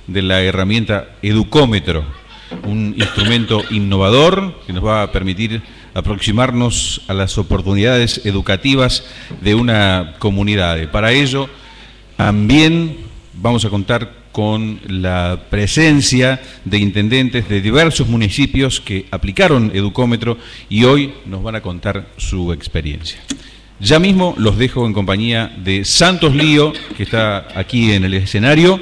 de la herramienta Educómetro, un instrumento innovador que nos va a permitir aproximarnos a las oportunidades educativas de una comunidad. Para ello, también vamos a contar con la presencia de intendentes de diversos municipios que aplicaron Educómetro y hoy nos van a contar su experiencia. Ya mismo los dejo en compañía de Santos Lío, que está aquí en el escenario,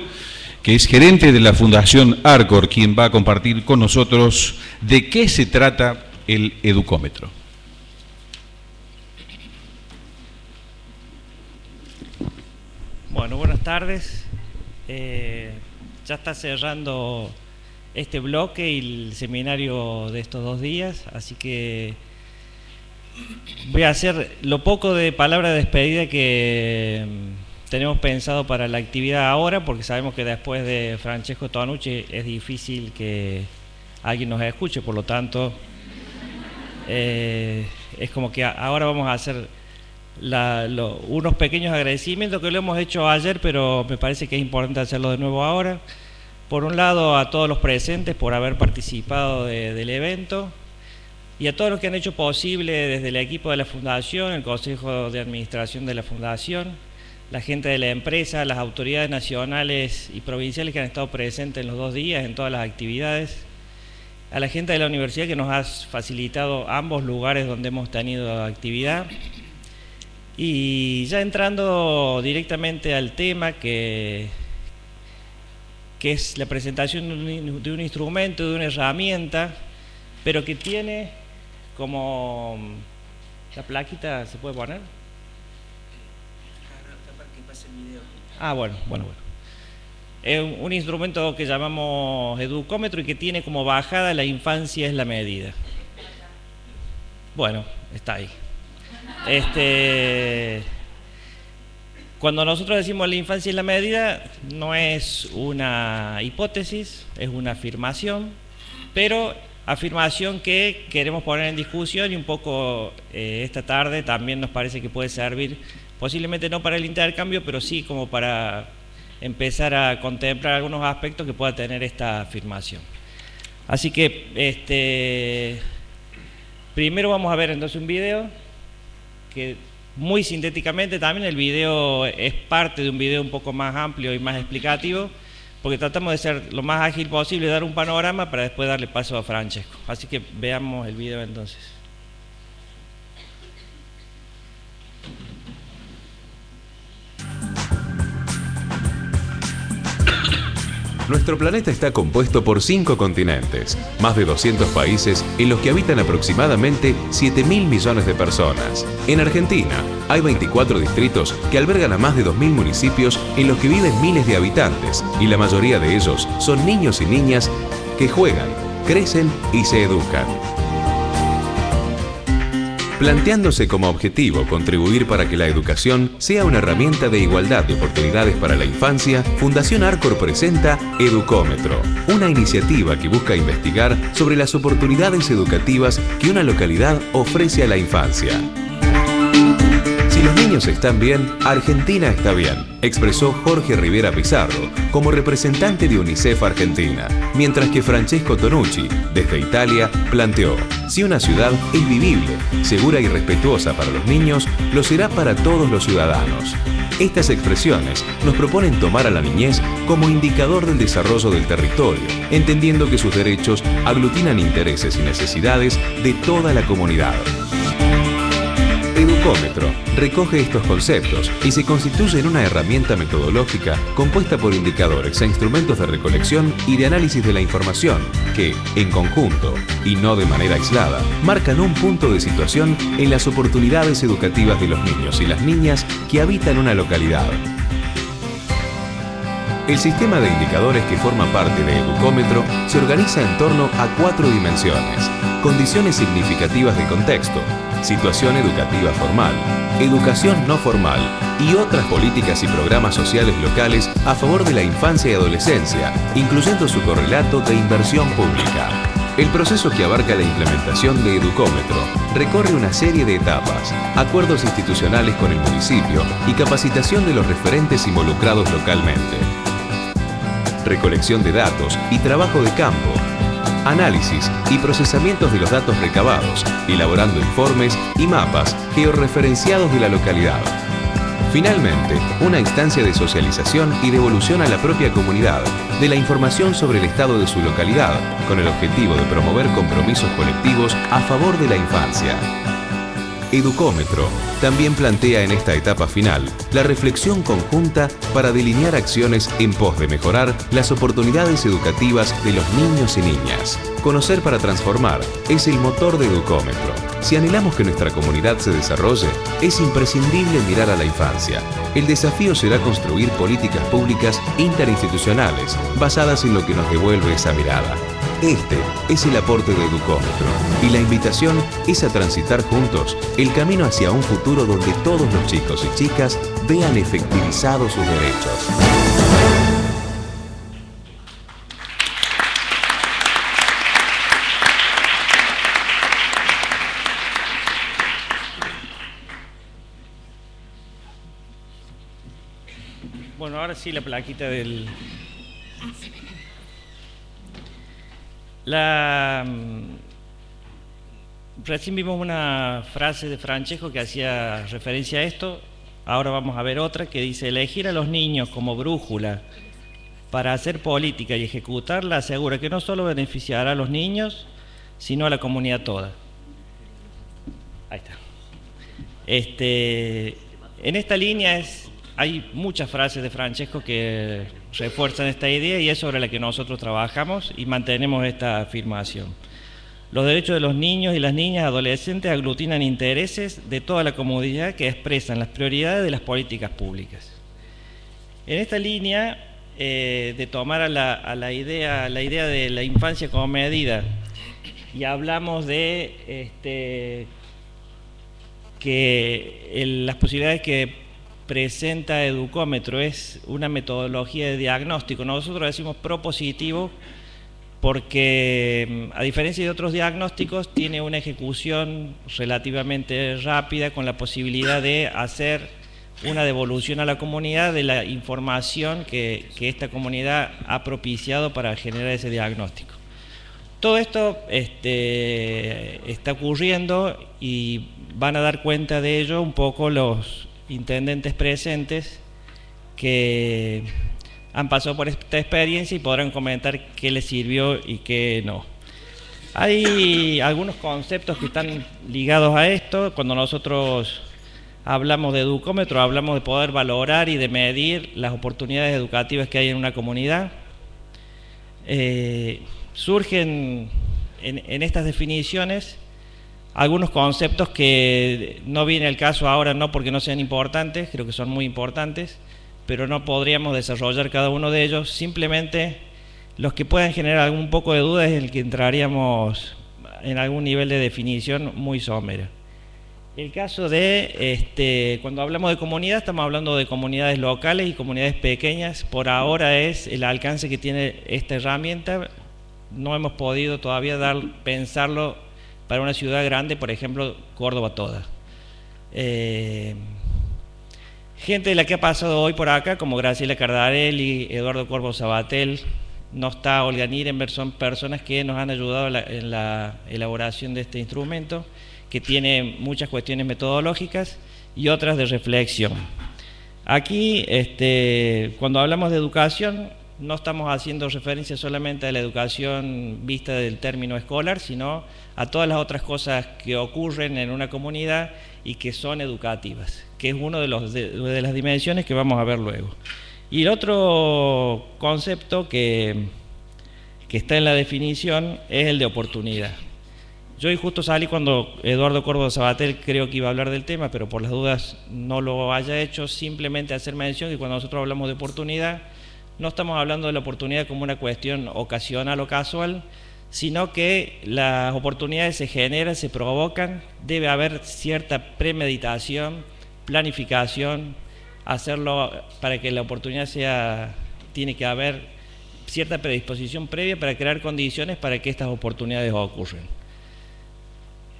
que es gerente de la Fundación Arcor, quien va a compartir con nosotros de qué se trata el Educómetro. Bueno, buenas tardes. Ya está cerrando este bloque y el seminario de estos 2 días, así que voy a hacer lo poco de palabra de despedida que tenemos pensado para la actividad ahora, porque sabemos que después de Francesco Tonucci es difícil que alguien nos escuche, por lo tanto es como que ahora vamos a hacer unos pequeños agradecimientos que lo hemos hecho ayer, pero me parece que es importante hacerlo de nuevo ahora. Por un lado, a todos los presentes por haber participado del evento, y a todos los que han hecho posible desde el equipo de la Fundación, el Consejo de Administración de la Fundación, la gente de la empresa, las autoridades nacionales y provinciales que han estado presentes en los 2 días, en todas las actividades, a la gente de la universidad que nos ha facilitado ambos lugares donde hemos tenido actividad. Y ya entrando directamente al tema que es la presentación de un instrumento, de una herramienta, pero que tiene como... ¿La plaquita se puede poner? Bueno. Es un instrumento que llamamos Educómetro y que tiene como bajada la infancia es la medida. Bueno, está ahí. Cuando nosotros decimos la infancia es la medida, no es una hipótesis, es una afirmación, pero afirmación que queremos poner en discusión y un poco esta tarde también nos parece que puede servir, posiblemente no para el intercambio, pero sí como para empezar a contemplar algunos aspectos que pueda tener esta afirmación. Así que primero vamos a ver entonces un video que muy sintéticamente también el video es parte de un video un poco más amplio y más explicativo, porque tratamos de ser lo más ágil posible, dar un panorama para después darle paso a Francesco. Así que veamos el video entonces. Nuestro planeta está compuesto por 5 continentes, más de 200 países en los que habitan aproximadamente 7.000 millones de personas. En Argentina hay 24 distritos que albergan a más de 2.000 municipios en los que viven miles de habitantes y la mayoría de ellos son niños y niñas que juegan, crecen y se educan. Planteándose como objetivo contribuir para que la educación sea una herramienta de igualdad de oportunidades para la infancia, Fundación Arcor presenta Educómetro, una iniciativa que busca investigar sobre las oportunidades educativas que una localidad ofrece a la infancia. Si los niños están bien, Argentina está bien, expresó Jorge Rivera Pizarro como representante de UNICEF Argentina, mientras que Francesco Tonucci, desde Italia, planteó: si una ciudad es vivible, segura y respetuosa para los niños, lo será para todos los ciudadanos. Estas expresiones nos proponen tomar a la niñez como indicador del desarrollo del territorio, entendiendo que sus derechos aglutinan intereses y necesidades de toda la comunidad. Educómetro recoge estos conceptos y se constituye en una herramienta metodológica compuesta por indicadores e instrumentos de recolección y de análisis de la información que, en conjunto y no de manera aislada, marcan un punto de situación en las oportunidades educativas de los niños y las niñas que habitan una localidad. El sistema de indicadores que forma parte de Educómetro se organiza en torno a 4 dimensiones: condiciones significativas de contexto, situación educativa formal, educación no formal y otras políticas y programas sociales locales a favor de la infancia y adolescencia, incluyendo su correlato de inversión pública. El proceso que abarca la implementación de Educómetro recorre una serie de etapas: acuerdos institucionales con el municipio y capacitación de los referentes involucrados localmente. recolección de datos y trabajo de campo, análisis y procesamientos de los datos recabados, elaborando informes y mapas georreferenciados de la localidad. Finalmente, una instancia de socialización y devolución a la propia comunidad de la información sobre el estado de su localidad, con el objetivo de promover compromisos colectivos a favor de la infancia. Educómetro también plantea en esta etapa final la reflexión conjunta para delinear acciones en pos de mejorar las oportunidades educativas de los niños y niñas. Conocer para transformar es el motor de Educómetro. Si anhelamos que nuestra comunidad se desarrolle, es imprescindible mirar a la infancia. El desafío será construir políticas públicas interinstitucionales basadas en lo que nos devuelve esa mirada. Este es el aporte de Educómetro y la invitación es a transitar juntos el camino hacia un futuro donde todos los chicos y chicas vean efectivizados sus derechos. Bueno, ahora sí la plaquita del... Recién vimos una frase de Francesco que hacía referencia a esto. Ahora vamos a ver otra que dice: elegir a los niños como brújula para hacer política y ejecutarla asegura que no solo beneficiará a los niños, sino a la comunidad toda. Ahí está. En esta línea hay muchas frases de Francesco que refuerzan esta idea y es sobre la que nosotros trabajamos y mantenemos esta afirmación. Los derechos de los niños y las niñas adolescentes aglutinan intereses de toda la comunidad que expresan las prioridades de las políticas públicas. En esta línea de tomar a la idea de la infancia como medida, y hablamos de las posibilidades que presenta Educómetro es una metodología de diagnóstico. Nosotros decimos propositivo porque, a diferencia de otros diagnósticos, tiene una ejecución relativamente rápida con la posibilidad de hacer una devolución a la comunidad de la información que esta comunidad ha propiciado para generar ese diagnóstico. Todo esto está ocurriendo y van a dar cuenta de ello un poco los intendentes presentes que han pasado por esta experiencia y podrán comentar qué les sirvió y qué no. Hay algunos conceptos que están ligados a esto. Cuando nosotros hablamos de Educómetro, hablamos de poder valorar y de medir las oportunidades educativas que hay en una comunidad. Surgen en estas definiciones algunos conceptos que no viene al caso ahora, no porque no sean importantes, creo que son muy importantes, pero no podríamos desarrollar cada uno de ellos. Simplemente los que puedan generar algún poco de duda es el que entraríamos en algún nivel de definición muy somera. El caso de, cuando hablamos de comunidad, estamos hablando de comunidades locales y comunidades pequeñas. Por ahora es el alcance que tiene esta herramienta. No hemos podido todavía pensarlo para una ciudad grande, por ejemplo, Córdoba toda. Gente de la que ha pasado hoy por acá, como Graciela Cardarelli, Eduardo Corvo Sabatel, no está Olga Nirenberg, son personas que nos han ayudado en la elaboración de este instrumento, que tiene muchas cuestiones metodológicas y otras de reflexión. Aquí, cuando hablamos de educación, no estamos haciendo referencia solamente a la educación vista del término escolar, sino a todas las otras cosas que ocurren en una comunidad y que son educativas, que es una de las dimensiones que vamos a ver luego. Y el otro concepto que está en la definición es el de oportunidad. Yo hoy justo salí cuando Eduardo Corvo Sabatel creo que iba a hablar del tema, pero por las dudas no lo haya hecho, simplemente hacer mención que cuando nosotros hablamos de oportunidad, no estamos hablando de la oportunidad como una cuestión ocasional o casual, sino que las oportunidades se generan, se provocan, debe haber cierta premeditación, planificación, hacerlo para que la oportunidad tiene que haber cierta predisposición previa para crear condiciones para que estas oportunidades ocurran.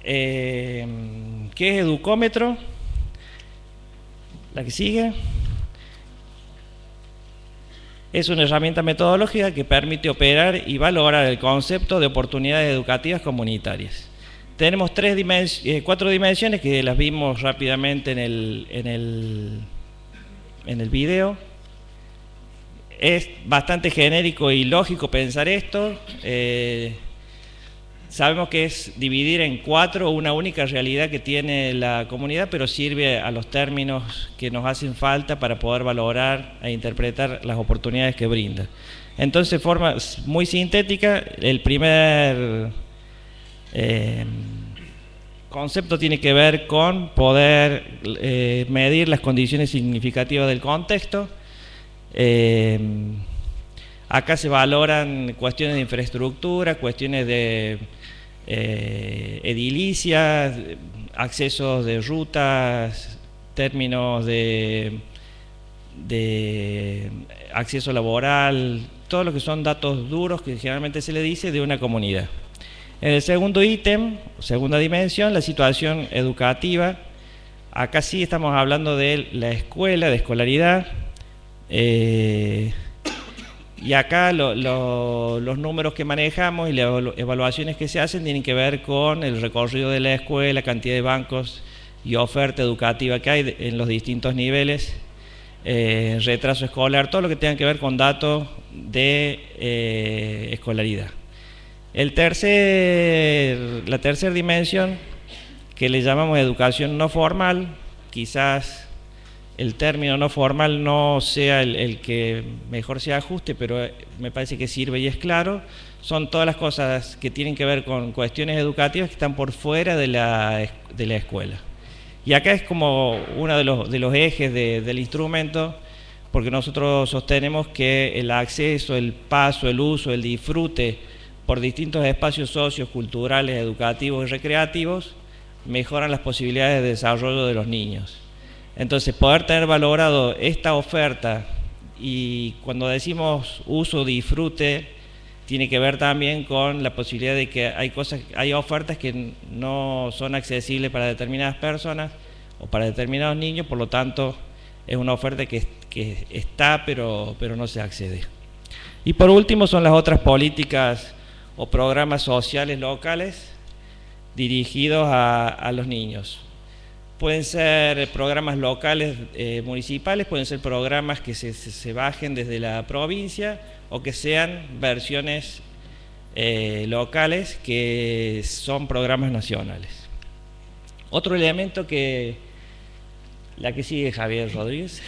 ¿Qué es Educómetro? La que sigue. Es una herramienta metodológica que permite operar y valorar el concepto de oportunidades educativas comunitarias. Tenemos 4 dimensiones que las vimos rápidamente en el video. Es bastante genérico y lógico pensar esto. Sabemos que es dividir en 4 una única realidad que tiene la comunidad, pero sirve a los términos que nos hacen falta para poder valorar e interpretar las oportunidades que brinda. Entonces, de forma muy sintética, el primer concepto tiene que ver con poder medir las condiciones significativas del contexto. Acá se valoran cuestiones de infraestructura, cuestiones de edilicias, accesos de rutas, términos de acceso laboral, todo lo que son datos duros que generalmente se le dice de una comunidad. En el segundo ítem, segunda dimensión, la situación educativa. Acá sí estamos hablando de la escuela, de escolaridad. Y acá los números que manejamos y las evaluaciones que se hacen tienen que ver con el recorrido de la escuela, cantidad de bancos y oferta educativa que hay en los distintos niveles, retraso escolar, todo lo que tenga que ver con datos de escolaridad. La tercera dimensión, que le llamamos educación no formal, quizás el término no formal no sea el que mejor se ajuste, pero me parece que sirve y es claro. Son todas las cosas que tienen que ver con cuestiones educativas que están por fuera de la escuela. Y acá es como uno de los ejes del instrumento, porque nosotros sostenemos que el acceso, el paso, el uso, el disfrute por distintos espacios socios, culturales, educativos y recreativos mejoran las posibilidades de desarrollo de los niños. Entonces, poder tener valorado esta oferta, y cuando decimos uso, disfrute, tiene que ver también con la posibilidad de que hay ofertas que no son accesibles para determinadas personas o para determinados niños, por lo tanto, es una oferta que está, pero no se accede. Y por último, son las otras políticas o programas sociales locales dirigidos a los niños. Pueden ser programas locales municipales, pueden ser programas que se bajen desde la provincia o que sean versiones locales que son programas nacionales. Otro elemento la que sigue Javier Rodríguez,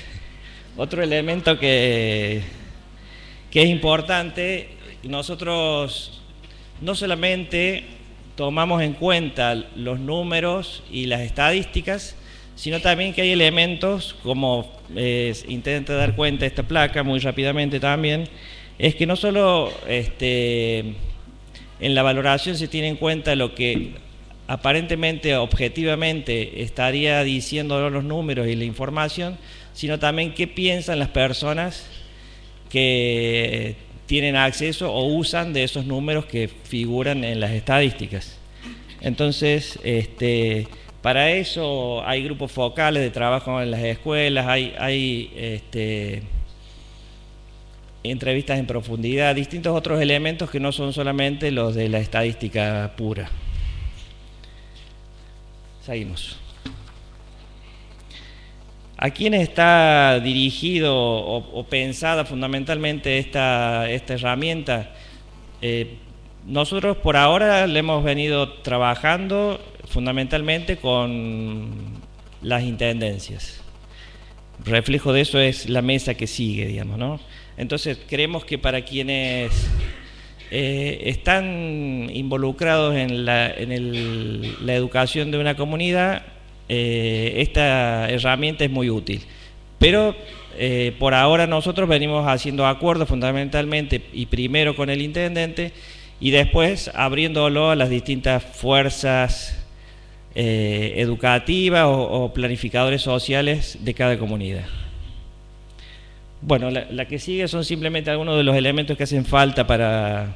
otro elemento que es importante, nosotros no solamente tomamos en cuenta los números y las estadísticas, sino también que hay elementos, como intenta dar cuenta esta placa muy rápidamente también, es que no solo en la valoración se tiene en cuenta lo que aparentemente, objetivamente, estaría diciendo los números y la información, sino también qué piensan las personas que tienen acceso o usan de esos números que figuran en las estadísticas. Entonces, para eso hay grupos focales de trabajo en las escuelas, hay entrevistas en profundidad, distintos otros elementos que no son solamente los de la estadística pura. Seguimos. ¿A quiénes está dirigido o pensada fundamentalmente esta herramienta? Nosotros por ahora le hemos venido trabajando fundamentalmente con las intendencias. Reflejo de eso es la mesa que sigue, digamos, ¿no? Entonces creemos que para quienes están involucrados en la educación de una comunidad, esta herramienta es muy útil, pero por ahora nosotros venimos haciendo acuerdos fundamentalmente y primero con el intendente y después abriéndolo a las distintas fuerzas educativas o planificadores sociales de cada comunidad. Bueno, la que sigue son simplemente algunos de los elementos que hacen falta para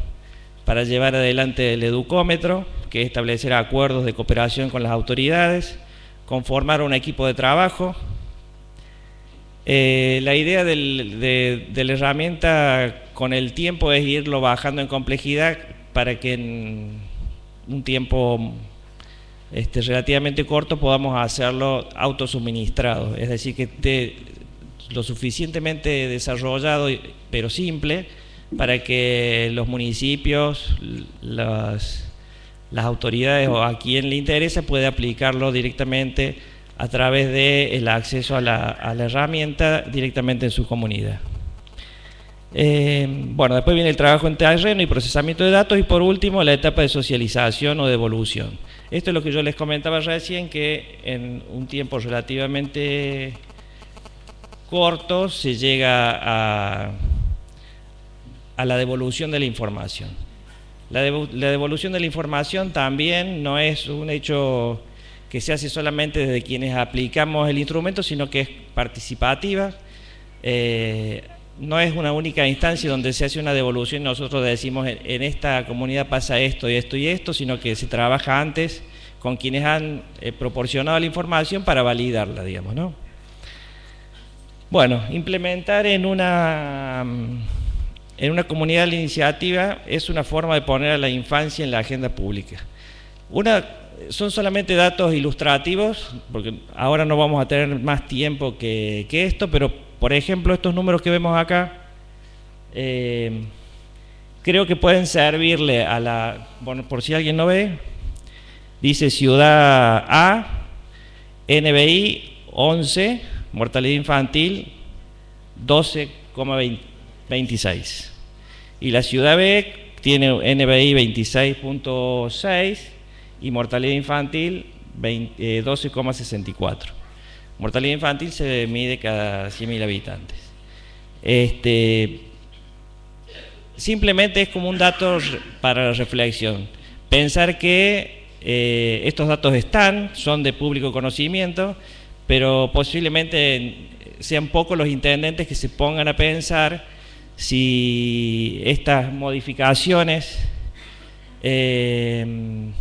llevar adelante el educómetro, que es establecer acuerdos de cooperación con las autoridades, conformar un equipo de trabajo, La idea de la herramienta con el tiempo es irlo bajando en complejidad para que en un tiempo relativamente corto podamos hacerlo autosuministrado, es decir, que esté lo suficientemente desarrollado pero simple para que los municipios, las autoridades o a quien le interesa pueda aplicarlo directamente a través del acceso a la herramienta directamente en su comunidad. Bueno, después viene el trabajo en terreno y procesamiento de datos y por último la etapa de socialización o de evolución. Esto es lo que yo les comentaba recién, que en un tiempo relativamente corto se llega a la devolución de la información. La devolución de la información también no es un hecho que se hace solamente desde quienes aplicamos el instrumento, sino que es participativa. No es una única instancia donde se hace una devolución y nosotros decimos en esta comunidad pasa esto y esto y esto, sino que se trabaja antes con quienes han proporcionado la información para validarla, digamos, ¿no? Bueno, implementar en una comunidad la iniciativa es una forma de poner a la infancia en la agenda pública. Son solamente datos ilustrativos, porque ahora no vamos a tener más tiempo que esto, pero por ejemplo estos números que vemos acá creo que pueden servirle bueno, por si alguien no ve, dice Ciudad A, NBI 11, mortalidad infantil 12,26 y la Ciudad B tiene NBI 26,6 y mortalidad infantil 12,64. Mortalidad infantil se mide cada 100.000 habitantes. Simplemente es como un dato para la reflexión. Pensar que estos datos son de público conocimiento, pero posiblemente sean pocos los intendentes que se pongan a pensar si estas modificaciones en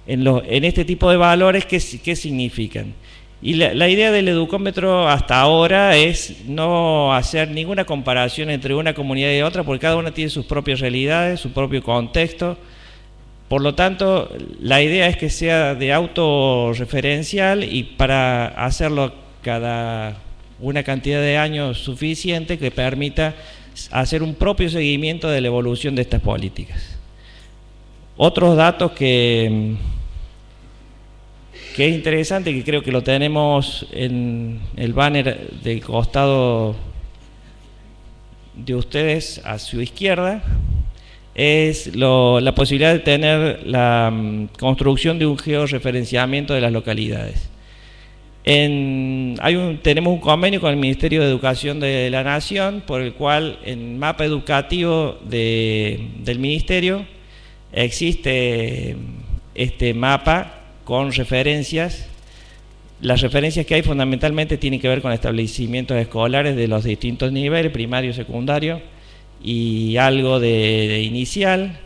este tipo de valores, ¿qué significan? Y la idea del educómetro hasta ahora es no hacer ninguna comparación entre una comunidad y otra, porque cada una tiene sus propias realidades, su propio contexto. Por lo tanto, la idea es que sea de autorreferencial y para hacerlo cada una cantidad de años suficiente que permita hacer un propio seguimiento de la evolución de estas políticas. Otros datos que es interesante, que creo que lo tenemos en el banner del costado de ustedes a su izquierda, es la posibilidad de tener la construcción de un georreferenciamiento de las localidades. Tenemos un convenio con el Ministerio de Educación de la Nación, por el cual en mapa educativo del Ministerio existe este mapa con referencias. Las referencias que hay fundamentalmente tienen que ver con establecimientos escolares de los distintos niveles, primario, secundario y algo de inicial,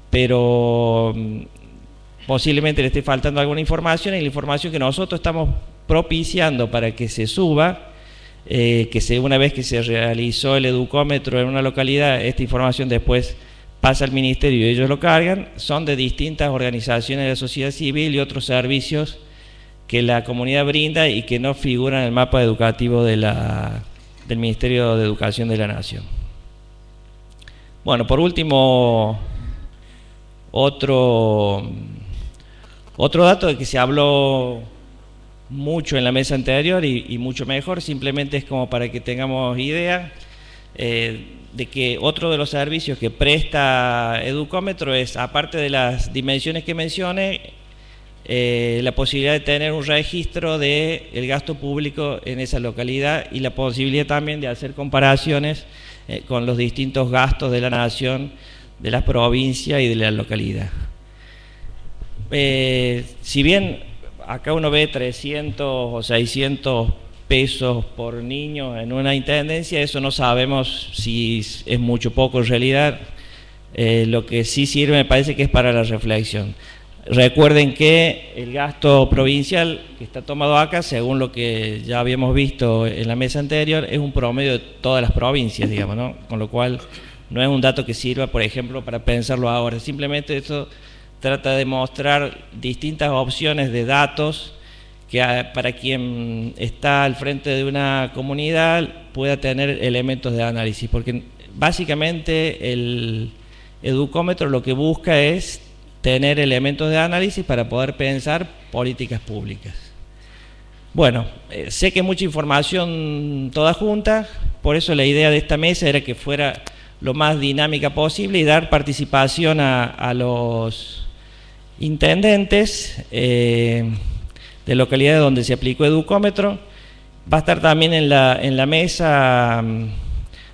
pero posiblemente le esté faltando alguna información, y la información que nosotros estamos propiciando para que se suba, una vez que se realizó el educómetro en una localidad, esta información después pasa al ministerio y ellos lo cargan, son de distintas organizaciones de la sociedad civil y otros servicios que la comunidad brinda y que no figuran en el mapa educativo del Ministerio de Educación de la Nación. Bueno, por último, otro dato de que se habló mucho en la mesa anterior y mucho mejor, simplemente es como para que tengamos idea de que otro de los servicios que presta Educómetro es, aparte de las dimensiones que mencioné, la posibilidad de tener un registro del gasto público en esa localidad y la posibilidad también de hacer comparaciones con los distintos gastos de la nación, de la provincia y de la localidad. Si bien acá uno ve 300 o 600 pesos por niño en una intendencia, eso no sabemos si es mucho o poco en realidad. Lo que sí sirve, me parece que es para la reflexión. Recuerden que el gasto provincial que está tomado acá, según lo que ya habíamos visto en la mesa anterior, es un promedio de todas las provincias, digamos, ¿no? Con lo cual no es un dato que sirva, por ejemplo, para pensarlo ahora. Simplemente esto trata de mostrar distintas opciones de datos que para quien está al frente de una comunidad pueda tener elementos de análisis, porque básicamente el educómetro lo que busca es tener elementos de análisis para poder pensar políticas públicas. Bueno, sé que mucha información toda junta, por eso la idea de esta mesa era que fuera lo más dinámica posible y dar participación a los intendentes de localidades donde se aplicó educómetro. Va a estar también en la mesa,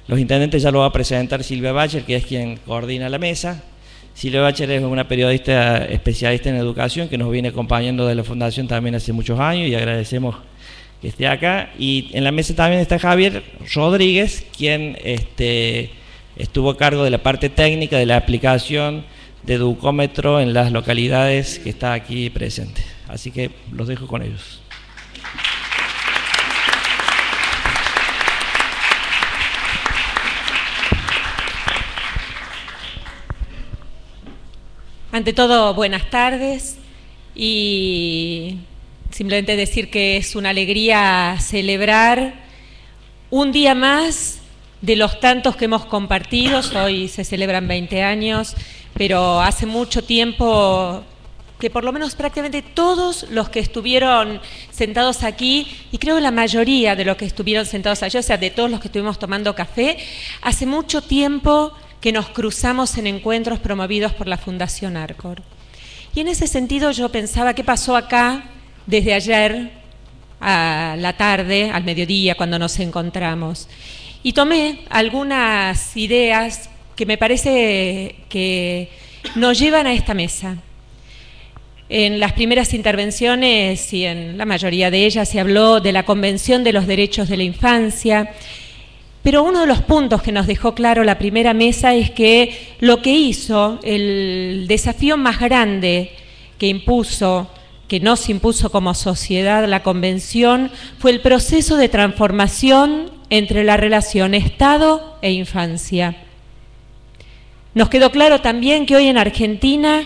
los intendentes ya lo va a presentar Silvia Bacher, que es quien coordina la mesa. Silvia Bacher es una periodista especialista en educación que nos viene acompañando de la Fundación también hace muchos años y agradecemos que esté acá. Y en la mesa también está Javier Rodríguez, quien estuvo a cargo de la parte técnica de la aplicación de educómetro en las localidades que está aquí presente. Así que los dejo con ellos. Ante todo, buenas tardes y simplemente decir que es una alegría celebrar un día más de los tantos que hemos compartido. Hoy se celebran 20 años, pero hace mucho tiempo que por lo menos prácticamente todos los que estuvieron sentados aquí, y creo la mayoría de los que estuvieron sentados allí, o sea, de todos los que estuvimos tomando café, hace mucho tiempo que nos cruzamos en encuentros promovidos por la Fundación Arcor. Y en ese sentido yo pensaba qué pasó acá desde ayer a la tarde, al mediodía, cuando nos encontramos. Y tomé algunas ideas que me parece que nos llevan a esta mesa. En las primeras intervenciones y en la mayoría de ellas se habló de la Convención de los Derechos de la Infancia, pero uno de los puntos que nos dejó claro la primera mesa es que lo que hizo, el desafío más grande que nos impuso como sociedad la Convención, fue el proceso de transformación entre la relación Estado e infancia. Nos quedó claro también que hoy en Argentina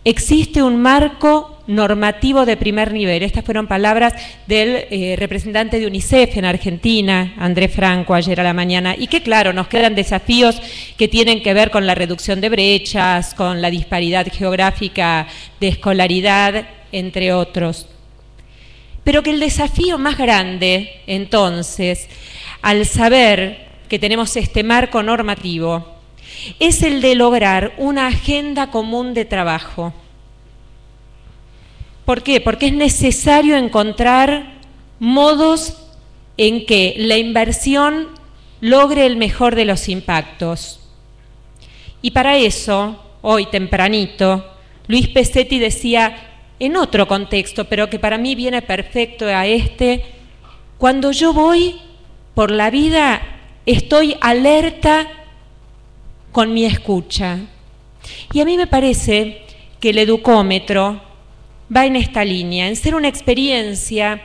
existe un marco normativo de primer nivel. Estas fueron palabras del representante de UNICEF en Argentina, Andrés Franco, ayer a la mañana, y que claro, nos quedan desafíos que tienen que ver con la reducción de brechas, con la disparidad geográfica de escolaridad, entre otros. Pero que el desafío más grande, entonces, al saber que tenemos este marco normativo, es el de lograr una agenda común de trabajo. ¿Por qué? Porque es necesario encontrar modos en que la inversión logre el mejor de los impactos. Y para eso, hoy tempranito, Luis Pesetti decía, en otro contexto, pero que para mí viene perfecto a cuando yo voy por la vida, estoy alerta con mi escucha. Y a mí me parece que el educómetro va en esta línea, en ser una experiencia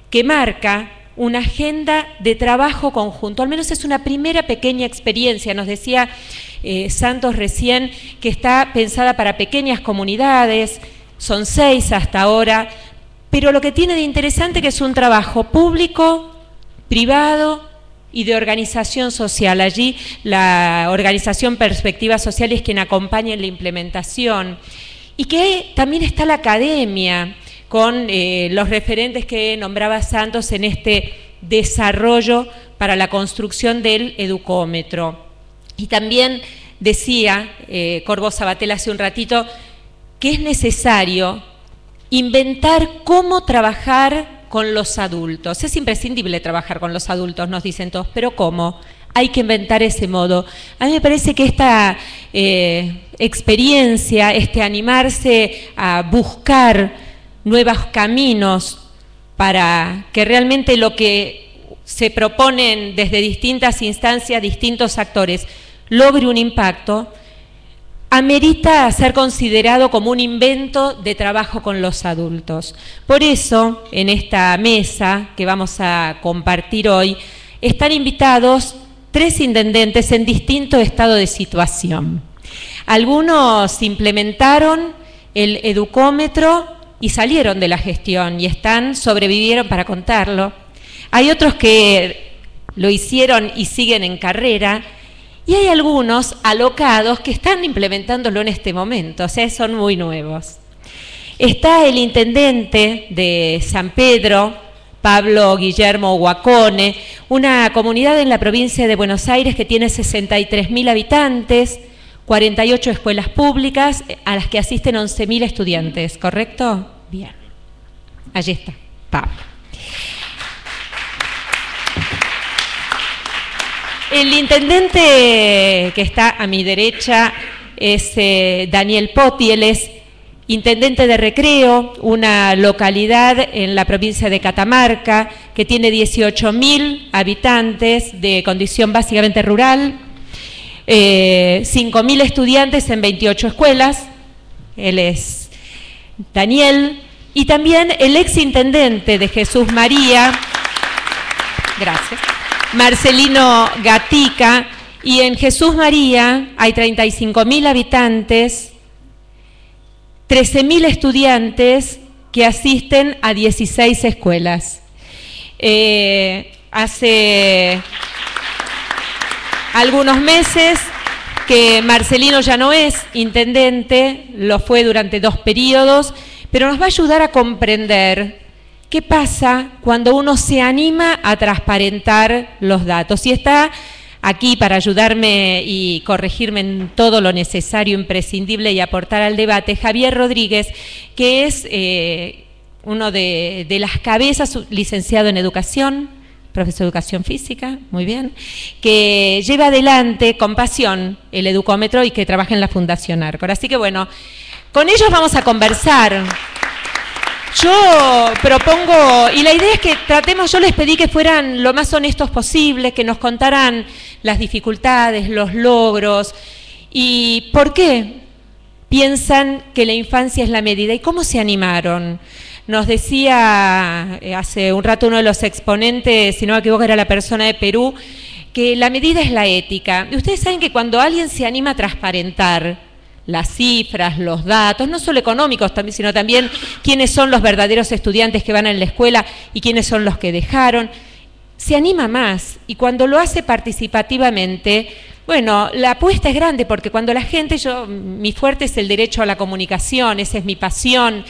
que marca una agenda de trabajo conjunto. Al menos es una primera pequeña experiencia. Nos decía Santos recién que está pensada para pequeñas comunidades, son 6 hasta ahora, pero lo que tiene de interesante que es un trabajo público, privado y de organización social. Allí la organización Perspectiva Social es quien acompaña en la implementación. Y que también está la academia, con los referentes que nombraba Santos en este desarrollo para la construcción del educómetro. Y también decía Corvo Sabatel hace un ratito que es necesario inventar cómo trabajar con los adultos. Es imprescindible trabajar con los adultos, nos dicen todos, pero ¿cómo? Hay que inventar ese modo. A mí me parece que esta experiencia, animarse a buscar nuevos caminos para que realmente lo que se proponen desde distintas instancias, distintos actores, logre un impacto, amerita ser considerado como un invento de trabajo con los adultos. Por eso, en esta mesa que vamos a compartir hoy, están invitados 3 intendentes en distinto estado de situación. Algunos implementaron el educómetro y salieron de la gestión y sobrevivieron para contarlo. Hay otros que lo hicieron y siguen en carrera, y hay algunos alocados que están implementándolo en este momento, o sea, son muy nuevos. Está el intendente de San Pedro, Pablo Guillermo Guacone, una comunidad en la provincia de Buenos Aires que tiene 63.000 habitantes, 48 escuelas públicas a las que asisten 11.000 estudiantes, ¿correcto? Bien. Allí está, Pablo. El intendente que está a mi derecha es Daniel Poti, él es intendente de Recreo, una localidad en la provincia de Catamarca que tiene 18.000 habitantes de condición básicamente rural, 5.000 estudiantes en 28 escuelas. Él es Daniel. Y también el exintendente de Jesús María, gracias, Marcelino Gatica. Y en Jesús María hay 35.000 habitantes, 13.000 estudiantes que asisten a 16 escuelas. Hace algunos meses que Marcelino ya no es intendente, lo fue durante 2 periodos, pero nos va a ayudar a comprender qué pasa cuando uno se anima a transparentar los datos. Y está aquí para ayudarme y corregirme en todo lo necesario, imprescindible y aportar al debate, Javier Rodríguez, que es uno de las cabezas, licenciado en Educación, profesor de Educación Física, muy bien, que lleva adelante con pasión el educómetro y que trabaja en la Fundación Arcor. Así que bueno, con ellos vamos a conversar. Yo propongo, y la idea es que tratemos, yo les pedí que fueran lo más honestos posible, que nos contaran las dificultades, los logros, y por qué piensan que la infancia es la medida, y cómo se animaron. Nos decía hace un rato uno de los exponentes, si no me equivoco era la persona de Perú, que la medida es la ética. Y ustedes saben que cuando alguien se anima a transparentar las cifras, los datos, no solo económicos, sino también quiénes son los verdaderos estudiantes que van a la escuela y quiénes son los que dejaron, se anima más. Y cuando lo hace participativamente, bueno, la apuesta es grande, porque cuando la gente, mi fuerte es el derecho a la comunicación, esa es mi pasión,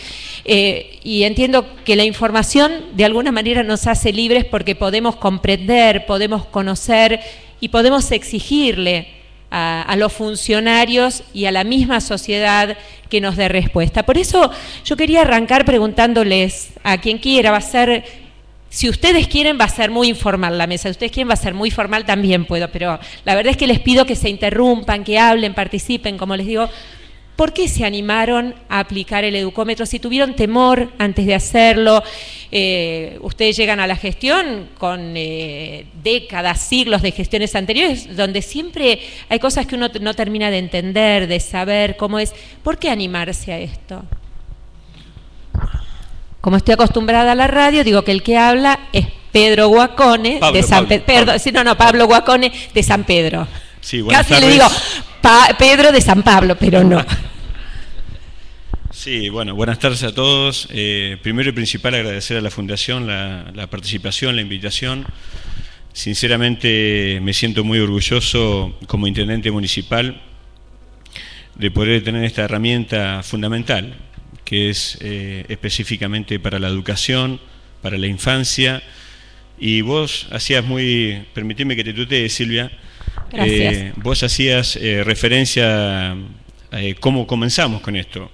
y entiendo que la información de alguna manera nos hace libres porque podemos comprender, podemos conocer y podemos exigirle a los funcionarios y a la misma sociedad que nos dé respuesta. Por eso yo quería arrancar preguntándoles a quien quiera, va a ser, si ustedes quieren va a ser muy informal la mesa, si ustedes quieren va a ser muy formal también puedo, pero la verdad es que les pido que se interrumpan, que hablen, participen, como les digo. ¿Por qué se animaron a aplicar el educómetro? Si tuvieron temor antes de hacerlo, ustedes llegan a la gestión con décadas, siglos de gestiones anteriores, donde siempre hay cosas que uno no termina de entender, de saber cómo es. ¿Por qué animarse a esto? Como estoy acostumbrada a la radio, digo que el que habla es Pedro Guacone, de San Pedro. Perdón, sí, no, Pablo Guacone de San Pedro. Sí, buenas Casi tardes. le digo Pedro de San Pablo, pero no. Sí, bueno, buenas tardes a todos. Primero y principal agradecer a la Fundación la participación, la invitación. Sinceramente me siento muy orgulloso como intendente municipal de poder tener esta herramienta fundamental, que es específicamente para la educación, para la infancia. Y vos hacías permitime que te tutee, Silvia. Gracias. Vos hacías referencia a cómo comenzamos con esto.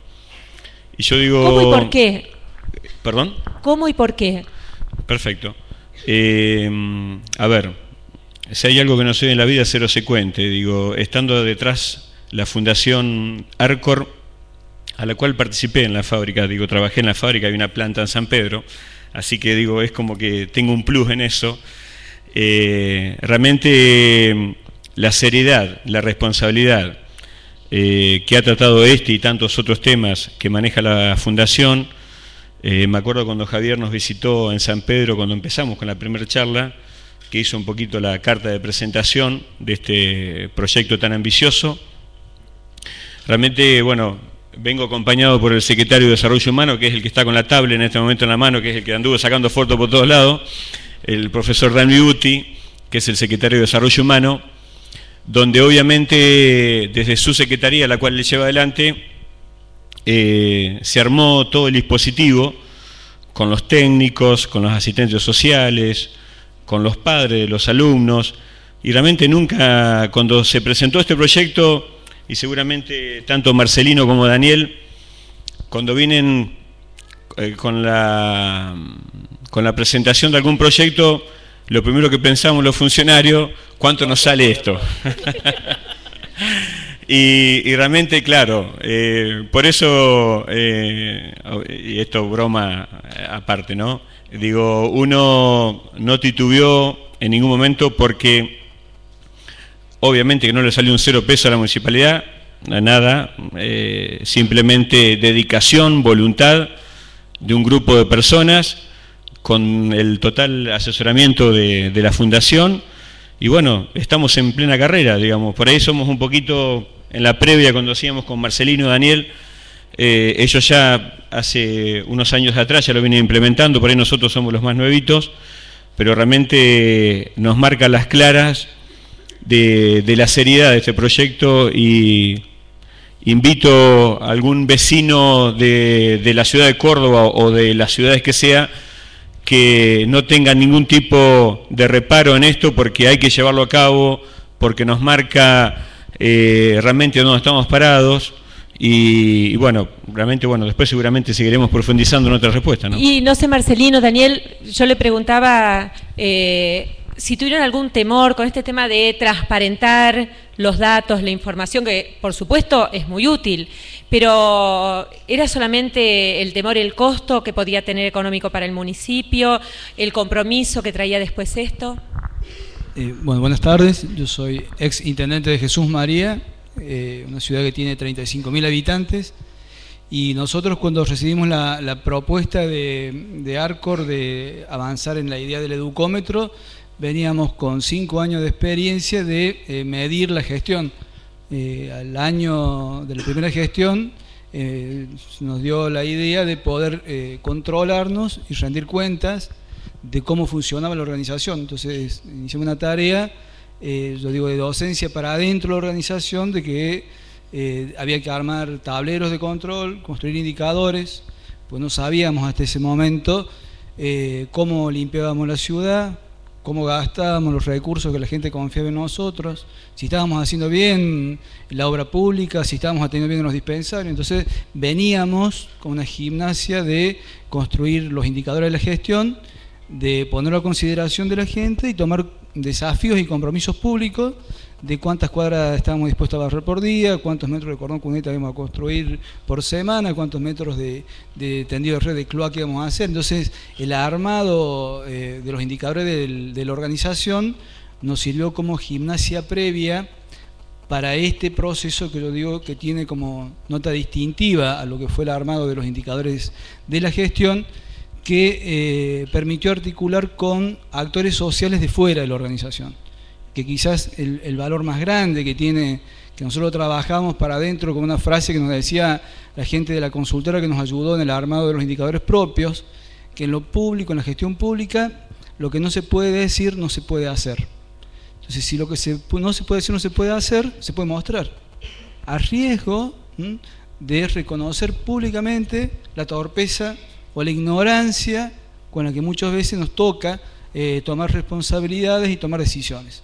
Y yo digo... ¿Cómo y por qué? ¿Perdón? ¿Cómo y por qué? Perfecto. A ver, si hay algo que no soy en la vida, cero secuente. Digo, estando detrás la Fundación Arcor, a la cual participé en la fábrica, trabajé en la fábrica, hay una planta en San Pedro, así que es como que tengo un plus en eso. Realmente la seriedad, la responsabilidad, que ha tratado este y tantos otros temas que maneja la Fundación. Me acuerdo cuando Javier nos visitó en San Pedro, cuando empezamos con la primera charla, que hizo un poquito la carta de presentación de este proyecto tan ambicioso. Realmente, bueno, vengo acompañado por el secretario de Desarrollo Humano, que es el que está con la tablet en este momento en la mano, que es el que anduvo sacando fotos por todos lados, el profesor Dan Liuti, que es el secretario de Desarrollo Humano, donde obviamente desde su secretaría, la cual le lleva adelante, se armó todo el dispositivo con los técnicos, con los asistentes sociales, con los padres de los alumnos, y realmente nunca, cuando se presentó este proyecto, y seguramente tanto Marcelino como Daniel, cuando vienen con la presentación de algún proyecto, lo primero que pensamos los funcionarios, ¿cuánto nos sale esto? Y realmente, claro, por eso, y esto broma aparte, ¿no? Digo, uno no titubeó en ningún momento porque obviamente que no le salió un 0 peso a la municipalidad, nada, simplemente dedicación, voluntad de un grupo de personas con el total asesoramiento de la Fundación. Y bueno, estamos en plena carrera, digamos, por ahí somos un poquito en la previa cuando hacíamos con Marcelino y Daniel, ellos ya hace unos años atrás ya lo vienen implementando, por ahí nosotros somos los más nuevitos, pero realmente nos marca las claras de la seriedad de este proyecto, y invito a algún vecino de la ciudad de Córdoba o de las ciudades que sea, que no tengan ningún tipo de reparo en esto, porque hay que llevarlo a cabo, porque nos marca realmente dónde estamos parados. Y bueno, realmente, bueno, después seguramente seguiremos profundizando en otra respuesta, ¿no? Y no sé, Marcelino, Daniel, yo le preguntaba si tuvieron algún temor con este tema de transparentar los datos, la información, que por supuesto es muy útil, pero ¿era solamente el temor, el costo que podía tener económico para el municipio, el compromiso que traía después esto? Bueno, buenas tardes, yo soy ex intendente de Jesús María, una ciudad que tiene 35.000 habitantes, y nosotros cuando recibimos la propuesta de Arcor de avanzar en la idea del educómetro, veníamos con 5 años de experiencia de medir la gestión. Al año de la primera gestión nos dio la idea de poder controlarnos y rendir cuentas de cómo funcionaba la organización. Entonces iniciamos una tarea, yo digo, de docencia para adentro de la organización, de que había que armar tableros de control, construir indicadores, pues no sabíamos hasta ese momento cómo limpiábamos la ciudad, cómo gastábamos los recursos que la gente confiaba en nosotros, si estábamos haciendo bien la obra pública, si estábamos atendiendo bien los dispensarios. Entonces veníamos con una gimnasia de construir los indicadores de la gestión, de ponerlo a consideración de la gente y tomar desafíos y compromisos públicos de cuántas cuadras estábamos dispuestos a barrer por día, cuántos metros de cordón cuneta íbamos a construir por semana, cuántos metros de tendido de red de cloaca íbamos a hacer. Entonces el armado de los indicadores de la organización nos sirvió como gimnasia previa para este proceso que yo digo que tiene como nota distintiva a lo que fue el armado de los indicadores de la gestión, que permitió articular con actores sociales de fuera de la organización, que quizás el valor más grande que tiene, que nosotros trabajamos para adentro con una frase que nos decía la gente de la consultora que nos ayudó en el armado de los indicadores propios, que en lo público, en la gestión pública, lo que no se puede decir no se puede hacer. Entonces, si lo que no se puede decir no se puede hacer, se puede mostrar, a riesgo de reconocer públicamente la torpeza o la ignorancia con la que muchas veces nos toca tomar responsabilidades y tomar decisiones.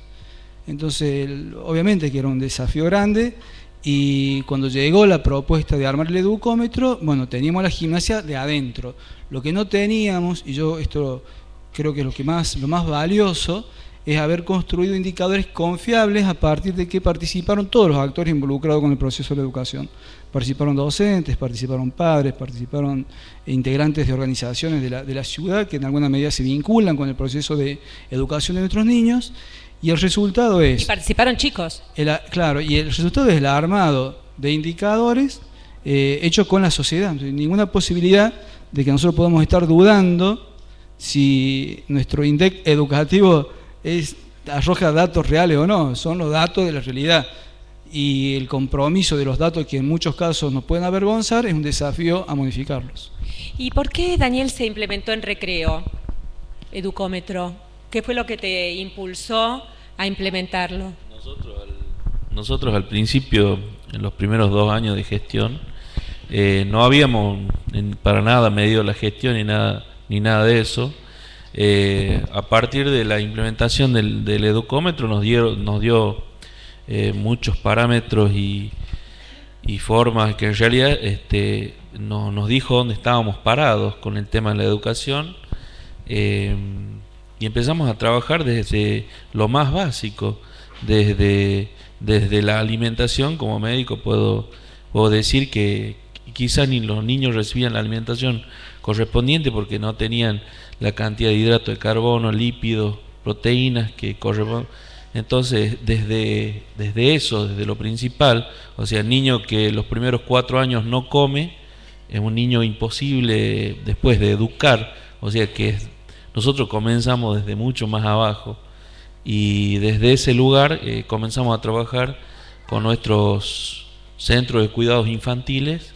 Entonces, obviamente que era un desafío grande, y cuando llegó la propuesta de armar el educómetro, bueno, teníamos la gimnasia de adentro. Lo que no teníamos, y yo esto creo que es lo más valioso, es haber construido indicadores confiables a partir de que participaron todos los actores involucrados con el proceso de la educación. Participaron docentes, participaron padres, participaron integrantes de organizaciones de la ciudad que en alguna medida se vinculan con el proceso de educación de nuestros niños, y el resultado es... Y participaron chicos. Claro, y el resultado es el armado de indicadores hechos con la sociedad. Ninguna posibilidad de que nosotros podamos estar dudando si nuestro INDEC educativo arroja datos reales o no, son los datos de la realidad. Y el compromiso de los datos que en muchos casos nos pueden avergonzar es un desafío a modificarlos. ¿Y por qué, Daniel, se implementó en Recreo Educómetro? ¿Qué fue lo que te impulsó a implementarlo? Nosotros al principio, en los primeros 2 años de gestión, no habíamos para nada medido la gestión ni nada de eso. A partir de la implementación del educómetro nos dio muchos parámetros y formas que en realidad nos dijo dónde estábamos parados con el tema de la educación, y empezamos a trabajar desde lo más básico, desde la alimentación. Como médico puedo decir que quizás ni los niños recibían la alimentación correspondiente porque no tenían la cantidad de hidrato de carbono, lípidos, proteínas que corresponden. Entonces, desde eso, desde lo principal, o sea, el niño que los primeros 4 años no come, es un niño imposible después de educar. O sea que nosotros comenzamos desde mucho más abajo, y desde ese lugar comenzamos a trabajar con nuestros centros de cuidados infantiles,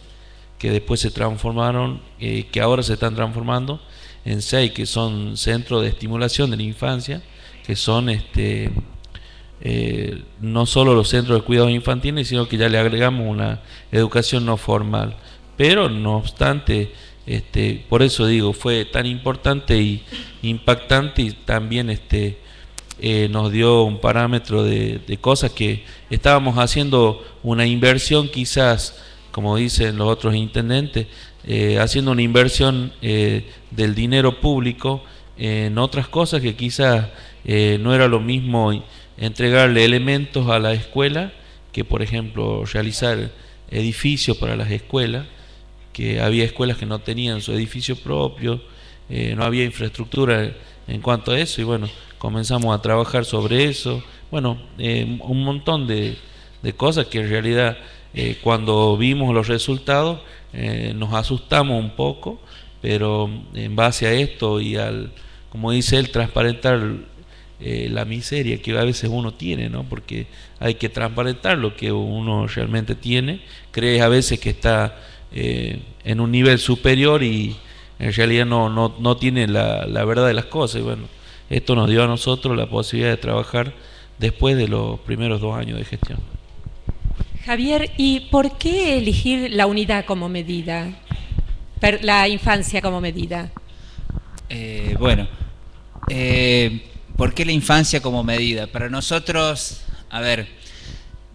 que después se transformaron, que ahora se están transformando en 6, que son centros de estimulación de la infancia, que son no solo los centros de cuidados infantiles, sino que ya le agregamos una educación no formal. Pero no obstante, por eso digo, fue tan importante y impactante, y también nos dio un parámetro de cosas que estábamos haciendo una inversión, quizás, como dicen los otros intendentes, haciendo una inversión del dinero público en otras cosas que quizás no era lo mismo entregarle elementos a la escuela que, por ejemplo, realizar edificios para las escuelas, que había escuelas que no tenían su edificio propio, no había infraestructura en cuanto a eso, y bueno, comenzamos a trabajar sobre eso. Bueno, un montón de cosas que en realidad cuando vimos los resultados nos asustamos un poco, pero en base a esto y al, como dice él, transparentar la miseria que a veces uno tiene, ¿no? Porque hay que transparentar lo que uno realmente tiene. Crees a veces que está en un nivel superior y en realidad no tiene la verdad de las cosas. Y bueno, esto nos dio a nosotros la posibilidad de trabajar después de los primeros 2 años de gestión. Javier, ¿y por qué elegir la unidad como medida? La infancia como medida. ¿Por qué la infancia como medida? Para nosotros, a ver,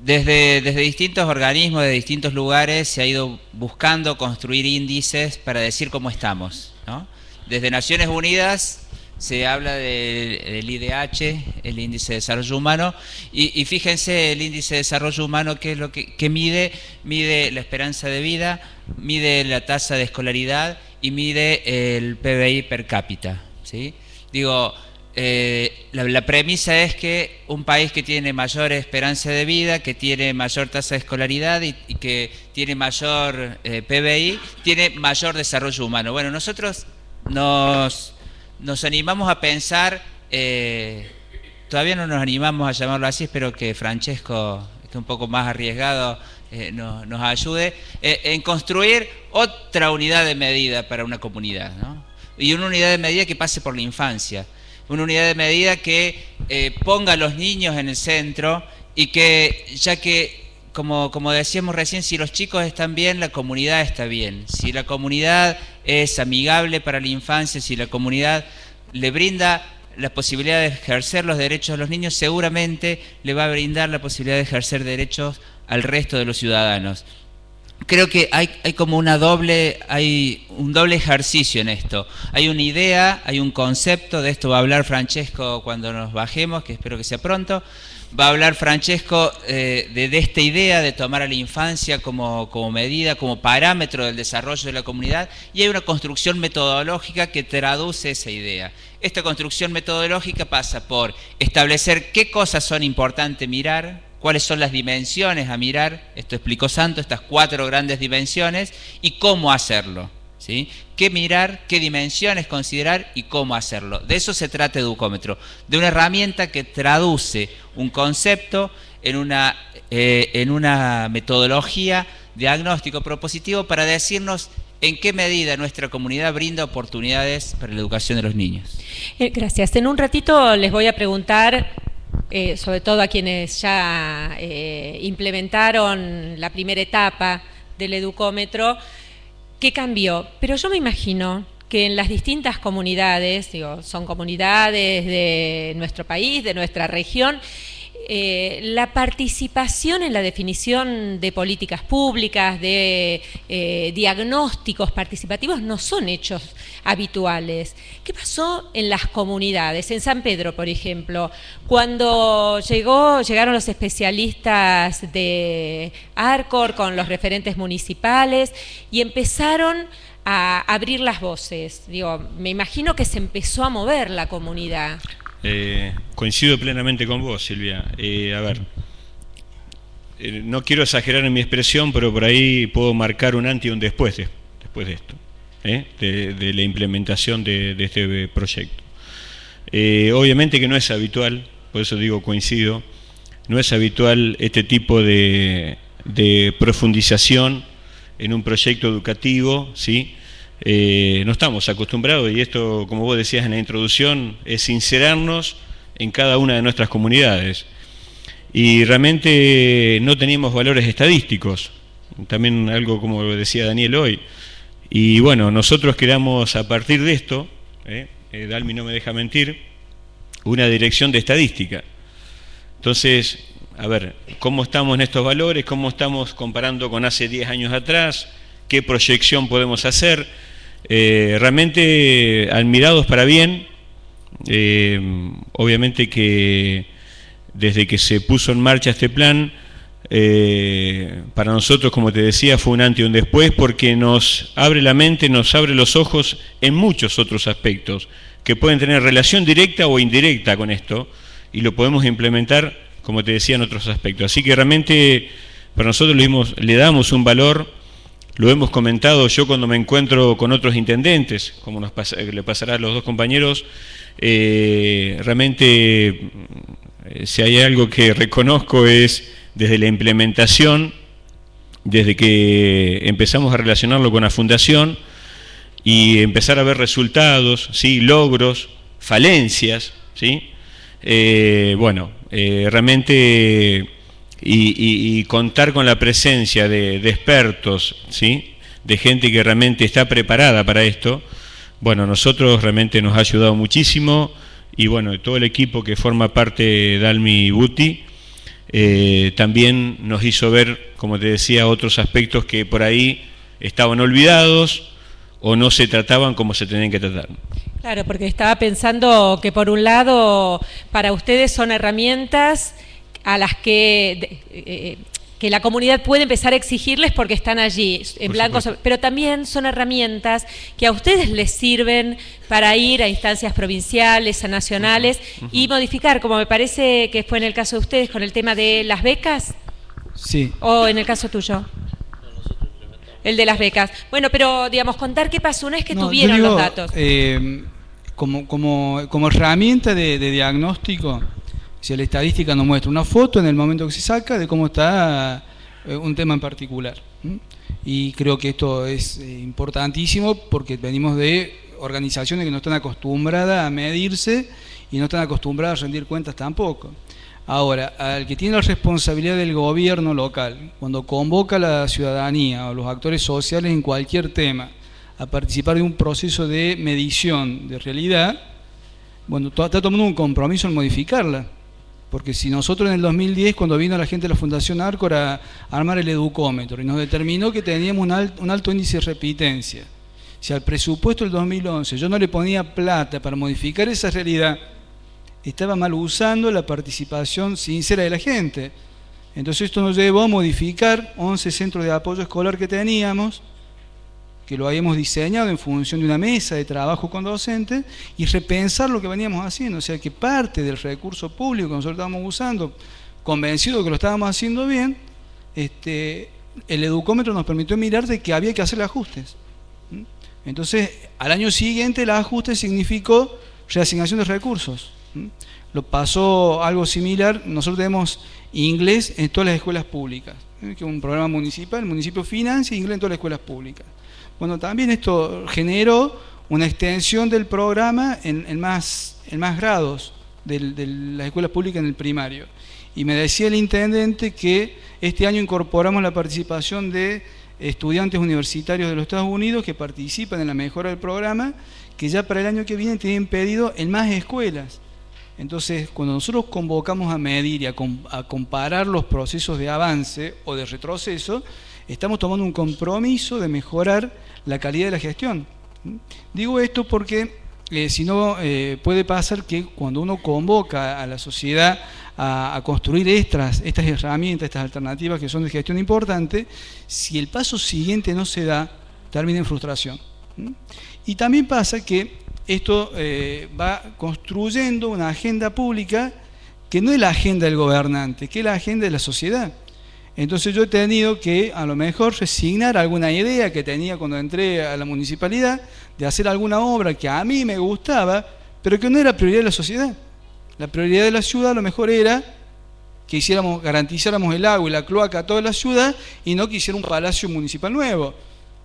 desde distintos organismos, de distintos lugares, se ha ido buscando construir índices para decir cómo estamos, ¿no? Desde Naciones Unidas se habla del IDH, el Índice de Desarrollo Humano, y fíjense, el Índice de Desarrollo Humano, ¿qué es lo que mide? Mide la esperanza de vida, mide la tasa de escolaridad y mide el PBI per cápita, ¿sí? Digo, la premisa es que un país que tiene mayor esperanza de vida, que tiene mayor tasa de escolaridad y que tiene mayor PBI, tiene mayor desarrollo humano. Bueno, nosotros nos animamos a pensar, todavía no nos animamos a llamarlo así, espero que Francesco, que es un poco más arriesgado, nos ayude, en construir otra unidad de medida para una comunidad, ¿no? Y una unidad de medida que pase por la infancia. Una unidad de medida que ponga a los niños en el centro y que, ya que, como decíamos recién, si los chicos están bien, la comunidad está bien. Si la comunidad es amigable para la infancia, si la comunidad le brinda la posibilidad de ejercer los derechos de los niños, seguramente le va a brindar la posibilidad de ejercer derechos al resto de los ciudadanos. Creo que hay como un doble ejercicio en esto. Hay una idea, hay un concepto, de esto va a hablar Francesco cuando nos bajemos, que espero que sea pronto. Va a hablar Francesco de esta idea de tomar a la infancia como medida, como parámetro del desarrollo de la comunidad, y hay una construcción metodológica que traduce esa idea. Esta construcción metodológica pasa por establecer qué cosas son importantes mirar, cuáles son las dimensiones a mirar, esto explicó Santo, estas 4 grandes dimensiones, y cómo hacerlo, ¿sí? Qué mirar, qué dimensiones considerar y cómo hacerlo. De eso se trata Educómetro, de una herramienta que traduce un concepto en una metodología diagnóstico propositivo para decirnos en qué medida nuestra comunidad brinda oportunidades para la educación de los niños. Gracias. En un ratito les voy a preguntar, sobre todo a quienes ya implementaron la primera etapa del Educómetro, ¿qué cambió? Pero yo me imagino que en las distintas comunidades, digo, son comunidades de nuestro país, de nuestra región, la participación en la definición de políticas públicas, de diagnósticos participativos, no son hechos habituales. ¿Qué pasó en las comunidades? En San Pedro, por ejemplo, cuando llegaron los especialistas de ARCOR con los referentes municipales y empezaron a abrir las voces. Digo, me imagino que se empezó a mover la comunidad. Coincido plenamente con vos, Silvia. A ver, no quiero exagerar en mi expresión, pero por ahí puedo marcar un antes y un después de esto, de la implementación de este proyecto. Obviamente que no es habitual, por eso digo coincido, no es habitual este tipo de profundización en un proyecto educativo, ¿sí? No estamos acostumbrados, y esto, como vos decías en la introducción, es sincerarnos en cada una de nuestras comunidades. Y realmente no teníamos valores estadísticos, también algo como lo decía Daniel hoy. Y bueno, nosotros creamos a partir de esto, Dalmi no me deja mentir, una dirección de estadística. Entonces, a ver, ¿cómo estamos en estos valores? ¿Cómo estamos comparando con hace 10 años atrás? ¿Qué proyección podemos hacer? Realmente admirados para bien. Obviamente que desde que se puso en marcha este plan, para nosotros, como te decía, fue un antes y un después, porque nos abre la mente, nos abre los ojos en muchos otros aspectos que pueden tener relación directa o indirecta con esto, y lo podemos implementar, como te decía, en otros aspectos. Así que realmente para nosotros le damos un valor. Lo hemos comentado yo cuando me encuentro con otros intendentes, como le pasará a los dos compañeros. Realmente, si hay algo que reconozco es desde la implementación, desde que empezamos a relacionarlo con la fundación y empezar a ver resultados, ¿sí? Logros, falencias, ¿sí? Realmente... Y contar con la presencia de expertos, ¿sí? De gente que realmente está preparada para esto, bueno, a nosotros realmente nos ha ayudado muchísimo, y bueno, todo el equipo que forma parte de Dalmi y Buti también nos hizo ver, como te decía, otros aspectos que por ahí estaban olvidados o no se trataban como se tenían que tratar. Claro, porque estaba pensando que por un lado para ustedes son herramientas a las que la comunidad puede empezar a exigirles porque están allí en blanco, pero también son herramientas que a ustedes les sirven para ir a instancias provinciales, a nacionales y modificar, como me parece que fue en el caso de ustedes con el tema de las becas. Sí. O en el caso tuyo. El de las becas. Bueno, pero digamos, contar qué pasó una vez que tuvieron los datos. Como herramienta de diagnóstico, si la estadística nos muestra una foto en el momento que se saca de cómo está un tema en particular. Y creo que esto es importantísimo porque venimos de organizaciones que no están acostumbradas a medirse y no están acostumbradas a rendir cuentas tampoco. Ahora, al que tiene la responsabilidad del gobierno local, cuando convoca a la ciudadanía o los actores sociales en cualquier tema a participar de un proceso de medición de realidad, bueno, está tomando un compromiso en modificarla. Porque si nosotros en el 2010, cuando vino la gente de la Fundación ARCOR a armar el Educómetro y nos determinó que teníamos un alto índice de repitencia, si al presupuesto del 2011 yo no le ponía plata para modificar esa realidad, estaba mal usando la participación sincera de la gente. Entonces esto nos llevó a modificar 11 centros de apoyo escolar que teníamos, que lo habíamos diseñado en función de una mesa de trabajo con docentes, y repensar lo que veníamos haciendo, o sea que parte del recurso público que nosotros estábamos usando convencidos de que lo estábamos haciendo bien, el educómetro nos permitió mirar de que había que hacerle ajustes. Entonces, al año siguiente el ajuste significó reasignación de recursos. Lo pasó algo similar. Nosotros tenemos inglés en todas las escuelas públicas, que es un programa municipal. El municipio financia inglés en todas las escuelas públicas. Bueno, también esto generó una extensión del programa en más grados de las escuelas públicas en el primario. Y me decía el intendente que este año incorporamos la participación de estudiantes universitarios de los Estados Unidos que participan en la mejora del programa, que ya para el año que viene tienen pedido en más escuelas. Entonces, cuando nosotros convocamos a medir y a comparar los procesos de avance o de retroceso, estamos tomando un compromiso de mejorar la calidad de la gestión. Digo esto porque si no puede pasar que cuando uno convoca a la sociedad a construir estas herramientas, estas alternativas que son de gestión importante, si el paso siguiente no se da, termina en frustración. Y también pasa que esto va construyendo una agenda pública que no es la agenda del gobernante, que es la agenda de la sociedad. Entonces yo he tenido que a lo mejor resignar alguna idea que tenía cuando entré a la municipalidad de hacer alguna obra que a mí me gustaba, pero que no era prioridad de la sociedad. La prioridad de la ciudad a lo mejor era que garantizáramos el agua y la cloaca a toda la ciudad y no que hiciera un palacio municipal nuevo.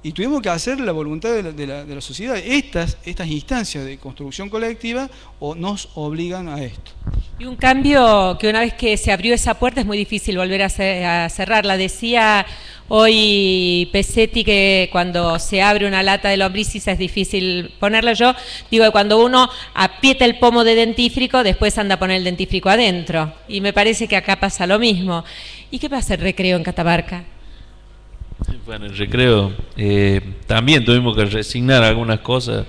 Y tuvimos que hacer la voluntad de la sociedad. Estas instancias de construcción colectiva nos obligan a esto. Y un cambio que una vez que se abrió esa puerta es muy difícil volver a cerrarla. Decía hoy Pesetti que cuando se abre una lata de lombrices es difícil ponerla. Yo digo que cuando uno aprieta el pomo de dentífrico, después anda a poner el dentífrico adentro. Y me parece que acá pasa lo mismo. ¿Y qué pasa el recreo en Catamarca? Bueno, el recreo también tuvimos que resignar algunas cosas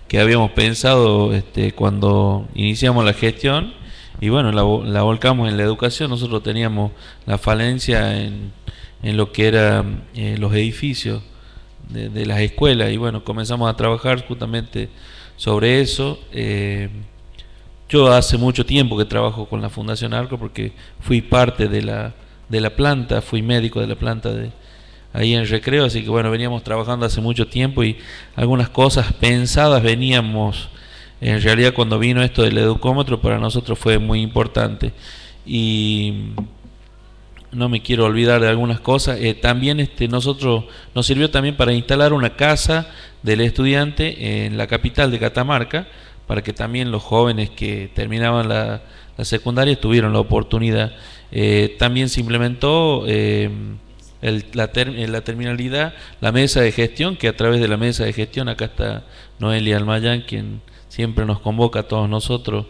que habíamos pensado cuando iniciamos la gestión y bueno, la volcamos en la educación. Nosotros teníamos la falencia en lo que eran los edificios de las escuelas y bueno, comenzamos a trabajar justamente sobre eso. Yo hace mucho tiempo que trabajo con la Fundación Arcor porque fui parte de la planta, fui médico de la planta ahí en el recreo, así que bueno, veníamos trabajando hace mucho tiempo y algunas cosas pensadas veníamos, en realidad cuando vino esto del educómetro para nosotros fue muy importante y no me quiero olvidar de algunas cosas. También nosotros nos sirvió también para instalar una casa del estudiante en la capital de Catamarca, para que también los jóvenes que terminaban la secundaria tuvieran la oportunidad. También se implementó la terminalidad, la mesa de gestión, que a través de la mesa de gestión, acá está Noelia Almayán, quien siempre nos convoca a todos nosotros,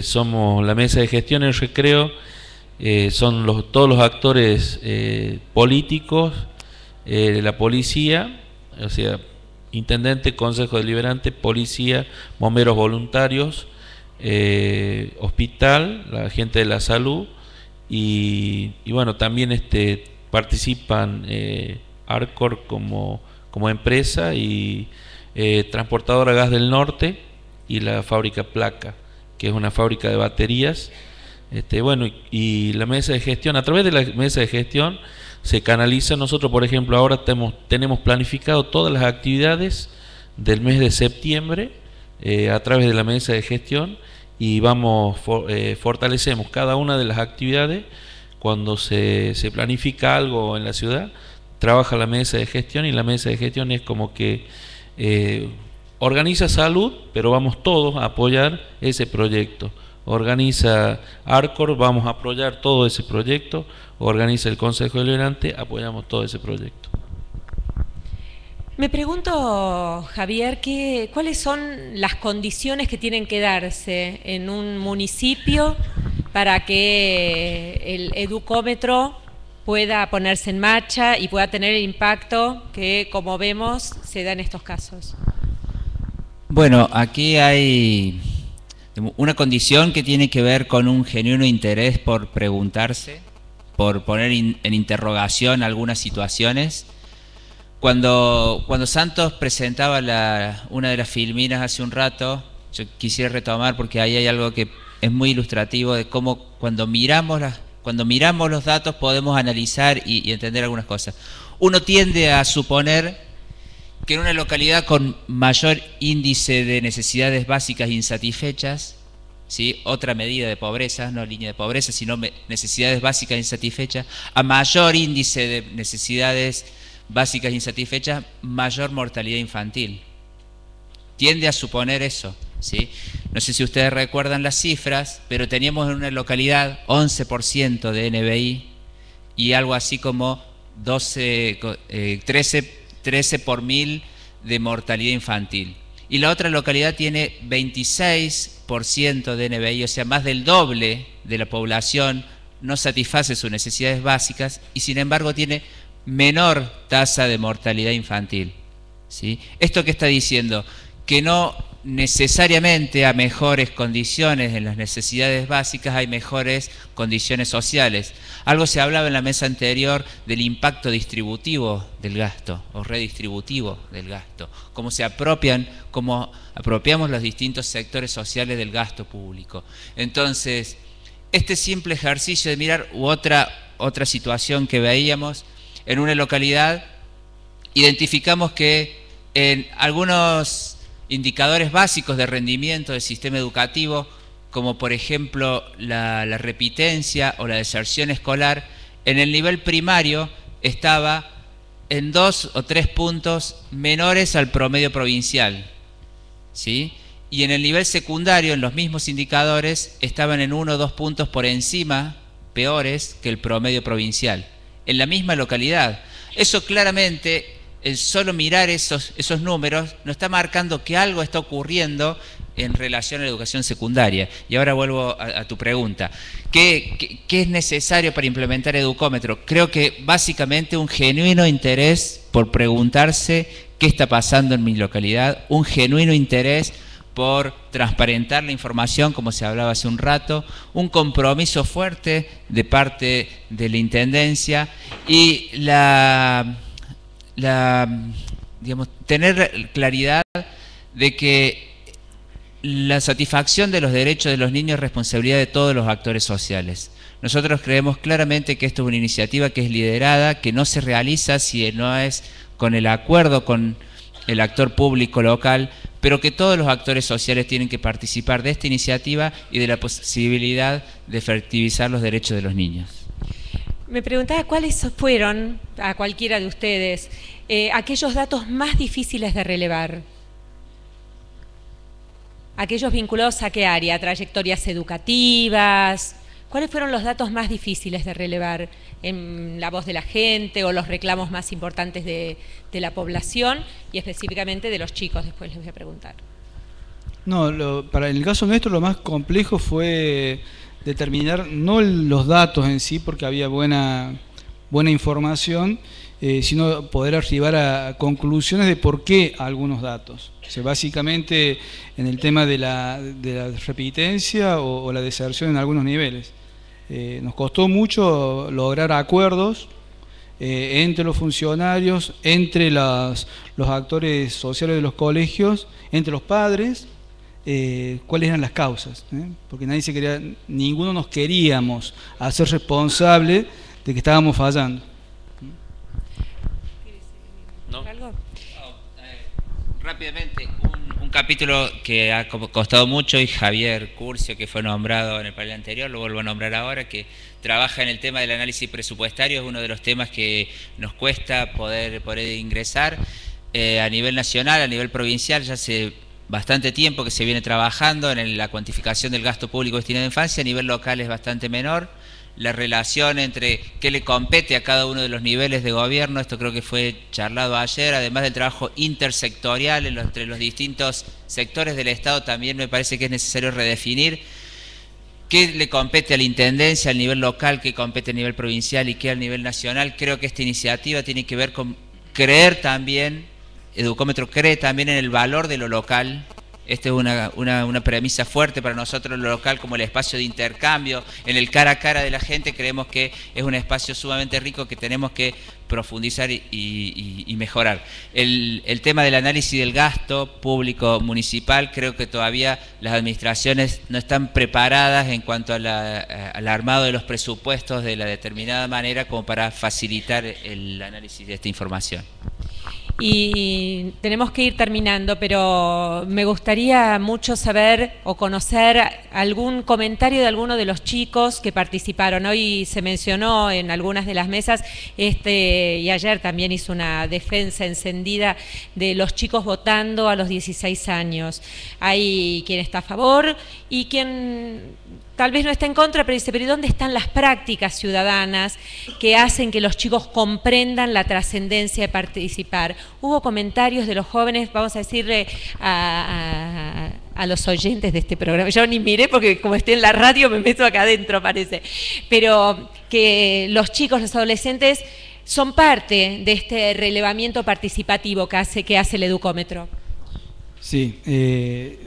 somos la mesa de gestión en el recreo, son todos los actores políticos, la policía, o sea, intendente, consejo deliberante, policía, bomberos voluntarios, hospital, la gente de la salud y bueno, también participan Arcor como empresa y Transportadora Gas del Norte y la fábrica Placa, que es una fábrica de baterías. Bueno, y la mesa de gestión, a través de la mesa de gestión se canaliza. Nosotros, por ejemplo, ahora tenemos planificado todas las actividades del mes de septiembre a través de la mesa de gestión y fortalecemos cada una de las actividades. Cuando se planifica algo en la ciudad, trabaja la mesa de gestión y la mesa de gestión es como que organiza salud, pero vamos todos a apoyar ese proyecto. Organiza Arcor, vamos a apoyar todo ese proyecto. Organiza el Consejo Deliberante, apoyamos todo ese proyecto. Me pregunto, Javier, ¿cuáles son las condiciones que tienen que darse en un municipio para que el educómetro pueda ponerse en marcha y pueda tener el impacto que, como vemos, se da en estos casos? Bueno, aquí hay una condición que tiene que ver con un genuino interés por preguntarse, por poner en interrogación algunas situaciones. Cuando Santos presentaba una de las filminas hace un rato, yo quisiera retomar porque ahí hay algo que es muy ilustrativo de cómo cuando miramos Cuando miramos los datos podemos analizar y entender algunas cosas. Uno tiende a suponer que en una localidad con mayor índice de necesidades básicas insatisfechas, ¿sí?, otra medida de pobreza, no línea de pobreza, sino necesidades básicas insatisfechas, a mayor índice de necesidades básicas insatisfechas, mayor mortalidad infantil. Tiende a suponer eso, ¿sí? No sé si ustedes recuerdan las cifras, pero teníamos en una localidad 11% de NBI y algo así como 13 por mil de mortalidad infantil. Y la otra localidad tiene 26% de NBI, o sea, más del doble de la población no satisface sus necesidades básicas y sin embargo tiene menor tasa de mortalidad infantil, ¿sí? ¿Esto qué está diciendo? Que no necesariamente a mejores condiciones en las necesidades básicas hay mejores condiciones sociales. Algo se hablaba en la mesa anterior del impacto distributivo del gasto o redistributivo del gasto, cómo apropiamos los distintos sectores sociales del gasto público. Entonces, este simple ejercicio de mirar otra situación que veíamos en una localidad, identificamos que en algunos indicadores básicos de rendimiento del sistema educativo, como por ejemplo la repitencia o la deserción escolar, en el nivel primario estaba en 2 o 3 puntos menores al promedio provincial, ¿sí? Y en el nivel secundario, en los mismos indicadores, estaban en 1 o 2 puntos por encima, peores que el promedio provincial, en la misma localidad. Eso claramente, el solo mirar esos números nos está marcando que algo está ocurriendo en relación a la educación secundaria. Y ahora vuelvo a tu pregunta. ¿Qué es necesario para implementar Educómetro? Creo que básicamente un genuino interés por preguntarse qué está pasando en mi localidad, un genuino interés por transparentar la información, como se hablaba hace un rato, un compromiso fuerte de parte de la Intendencia y digamos, tener claridad de que la satisfacción de los derechos de los niños es responsabilidad de todos los actores sociales. Nosotros creemos claramente que esto es una iniciativa que es liderada, que no se realiza si no es con el acuerdo con el actor público local, pero que todos los actores sociales tienen que participar de esta iniciativa y de la posibilidad de efectivizar los derechos de los niños. Me preguntaba cuáles fueron, a cualquiera de ustedes, aquellos datos más difíciles de relevar. Aquellos vinculados a qué área, trayectorias educativas. ¿Cuáles fueron los datos más difíciles de relevar en la voz de la gente o los reclamos más importantes de la población y específicamente de los chicos? Después les voy a preguntar. No, para el caso nuestro lo más complejo fue determinar no los datos en sí, porque había buena información, sino poder arribar a conclusiones de por qué algunos datos. O sea, básicamente en el tema de la repitencia o la deserción en algunos niveles. Nos costó mucho lograr acuerdos entre los funcionarios, entre los actores sociales de los colegios, entre los padres, cuáles eran las causas, porque ninguno nos queríamos hacer responsable de que estábamos fallando. ¿No? Rápidamente, un capítulo que ha costado mucho, y Javier Curcio, que fue nombrado en el panel anterior, lo vuelvo a nombrar ahora, que trabaja en el tema del análisis presupuestario, es uno de los temas que nos cuesta poder ingresar a nivel nacional, a nivel provincial. Ya hace bastante tiempo que se viene trabajando en la cuantificación del gasto público destinado a infancia. A nivel local es bastante menor. La relación entre qué le compete a cada uno de los niveles de gobierno, esto creo que fue charlado ayer, además del trabajo intersectorial entre los distintos sectores del Estado, también me parece que es necesario redefinir qué le compete a la Intendencia, al nivel local, qué compete a nivel provincial y qué al nivel nacional. Creo que esta iniciativa tiene que ver con creer también, Educómetro cree también en el valor de lo local, Esta es una premisa fuerte para nosotros lo local como el espacio de intercambio, en el cara a cara de la gente. Creemos que es un espacio sumamente rico que tenemos que profundizar y mejorar. El tema del análisis del gasto público municipal, creo que todavía las administraciones no están preparadas en cuanto al armado de los presupuestos de la determinada manera como para facilitar el análisis de esta información. Y tenemos que ir terminando, pero me gustaría mucho saber o conocer algún comentario de alguno de los chicos que participaron. Hoy se mencionó en algunas de las mesas, y ayer también hizo una defensa encendida de los chicos votando a los 16 años. Hay quien está a favor y quien tal vez no está en contra, pero dice, pero ¿dónde están las prácticas ciudadanas que hacen que los chicos comprendan la trascendencia de participar? Hubo comentarios de los jóvenes, vamos a decirle a los oyentes de este programa, yo ni miré porque como estoy en la radio me meto acá adentro parece, pero que los chicos, los adolescentes son parte de este relevamiento participativo que hace el Educómetro. Sí,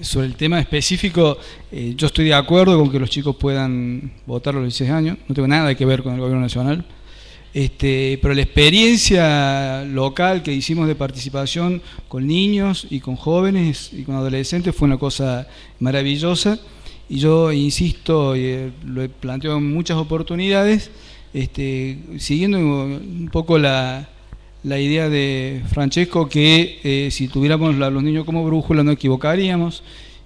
sobre el tema específico, yo estoy de acuerdo con que los chicos puedan votar a los 16 años, no tengo nada que ver con el gobierno nacional, pero la experiencia local que hicimos de participación con niños y con jóvenes y con adolescentes fue una cosa maravillosa, y yo insisto, lo he planteado en muchas oportunidades, siguiendo un poco la idea de Francesco, que si tuviéramos los niños como brújula no equivocaríamos.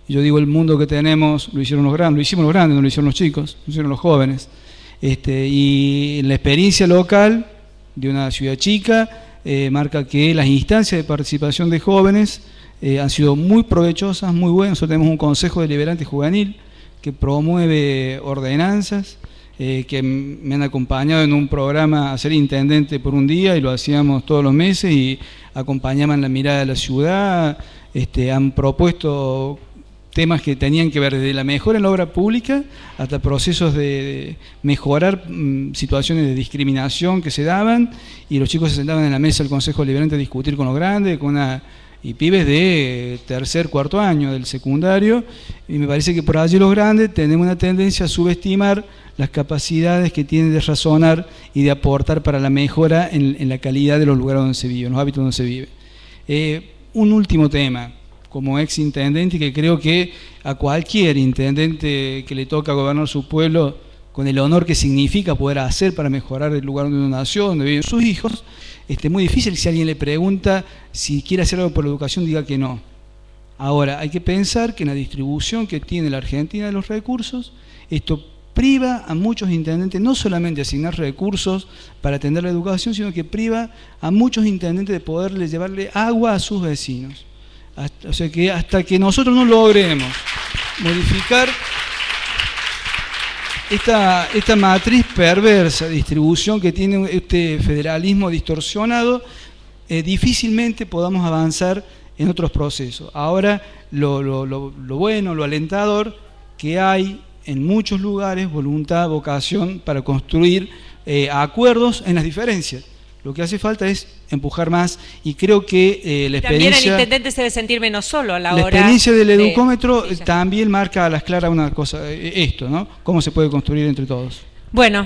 Yo digo, el mundo que tenemos lo hicieron los grandes, lo hicimos los grandes, no lo hicieron los chicos, lo hicieron los jóvenes. Y la experiencia local de una ciudad chica marca que las instancias de participación de jóvenes han sido muy provechosas, muy buenas. Nosotros tenemos un consejo deliberante juvenil que promueve ordenanzas, que me han acompañado en un programa a ser intendente por un día, y lo hacíamos todos los meses y acompañaban la mirada de la ciudad. Han propuesto temas que tenían que ver desde la mejora en la obra pública hasta procesos de mejorar situaciones de discriminación que se daban, y los chicos se sentaban en la mesa del Consejo Deliberante a discutir con los grandes, y pibes de tercer, cuarto año del secundario, y me parece que por allí los grandes tenemos una tendencia a subestimar las capacidades que tienen de razonar y de aportar para la mejora en la calidad de los lugares donde se vive, en los hábitos donde se vive. Un último tema, como ex intendente, que creo que a cualquier intendente que le toca gobernar su pueblo, con el honor que significa poder hacer para mejorar el lugar donde uno nació, donde viven sus hijos, es muy difícil si alguien le pregunta si quiere hacer algo por la educación, diga que no. Ahora, hay que pensar que en la distribución que tiene la Argentina de los recursos, esto priva a muchos intendentes no solamente de asignar recursos para atender la educación, sino que priva a muchos intendentes de poderle llevarle agua a sus vecinos. O sea que hasta que nosotros no logremos modificar esta matriz perversa de distribución que tiene este federalismo distorsionado, difícilmente podamos avanzar en otros procesos. Ahora, lo bueno, lo alentador, que hay en muchos lugares voluntad, vocación para construir acuerdos en las diferencias. Lo que hace falta es empujar más, y creo que la experiencia... También el intendente se debe sentir menos solo a la hora... La experiencia del Educómetro también marca a las claras una cosa, ¿no? Cómo se puede construir entre todos. Bueno,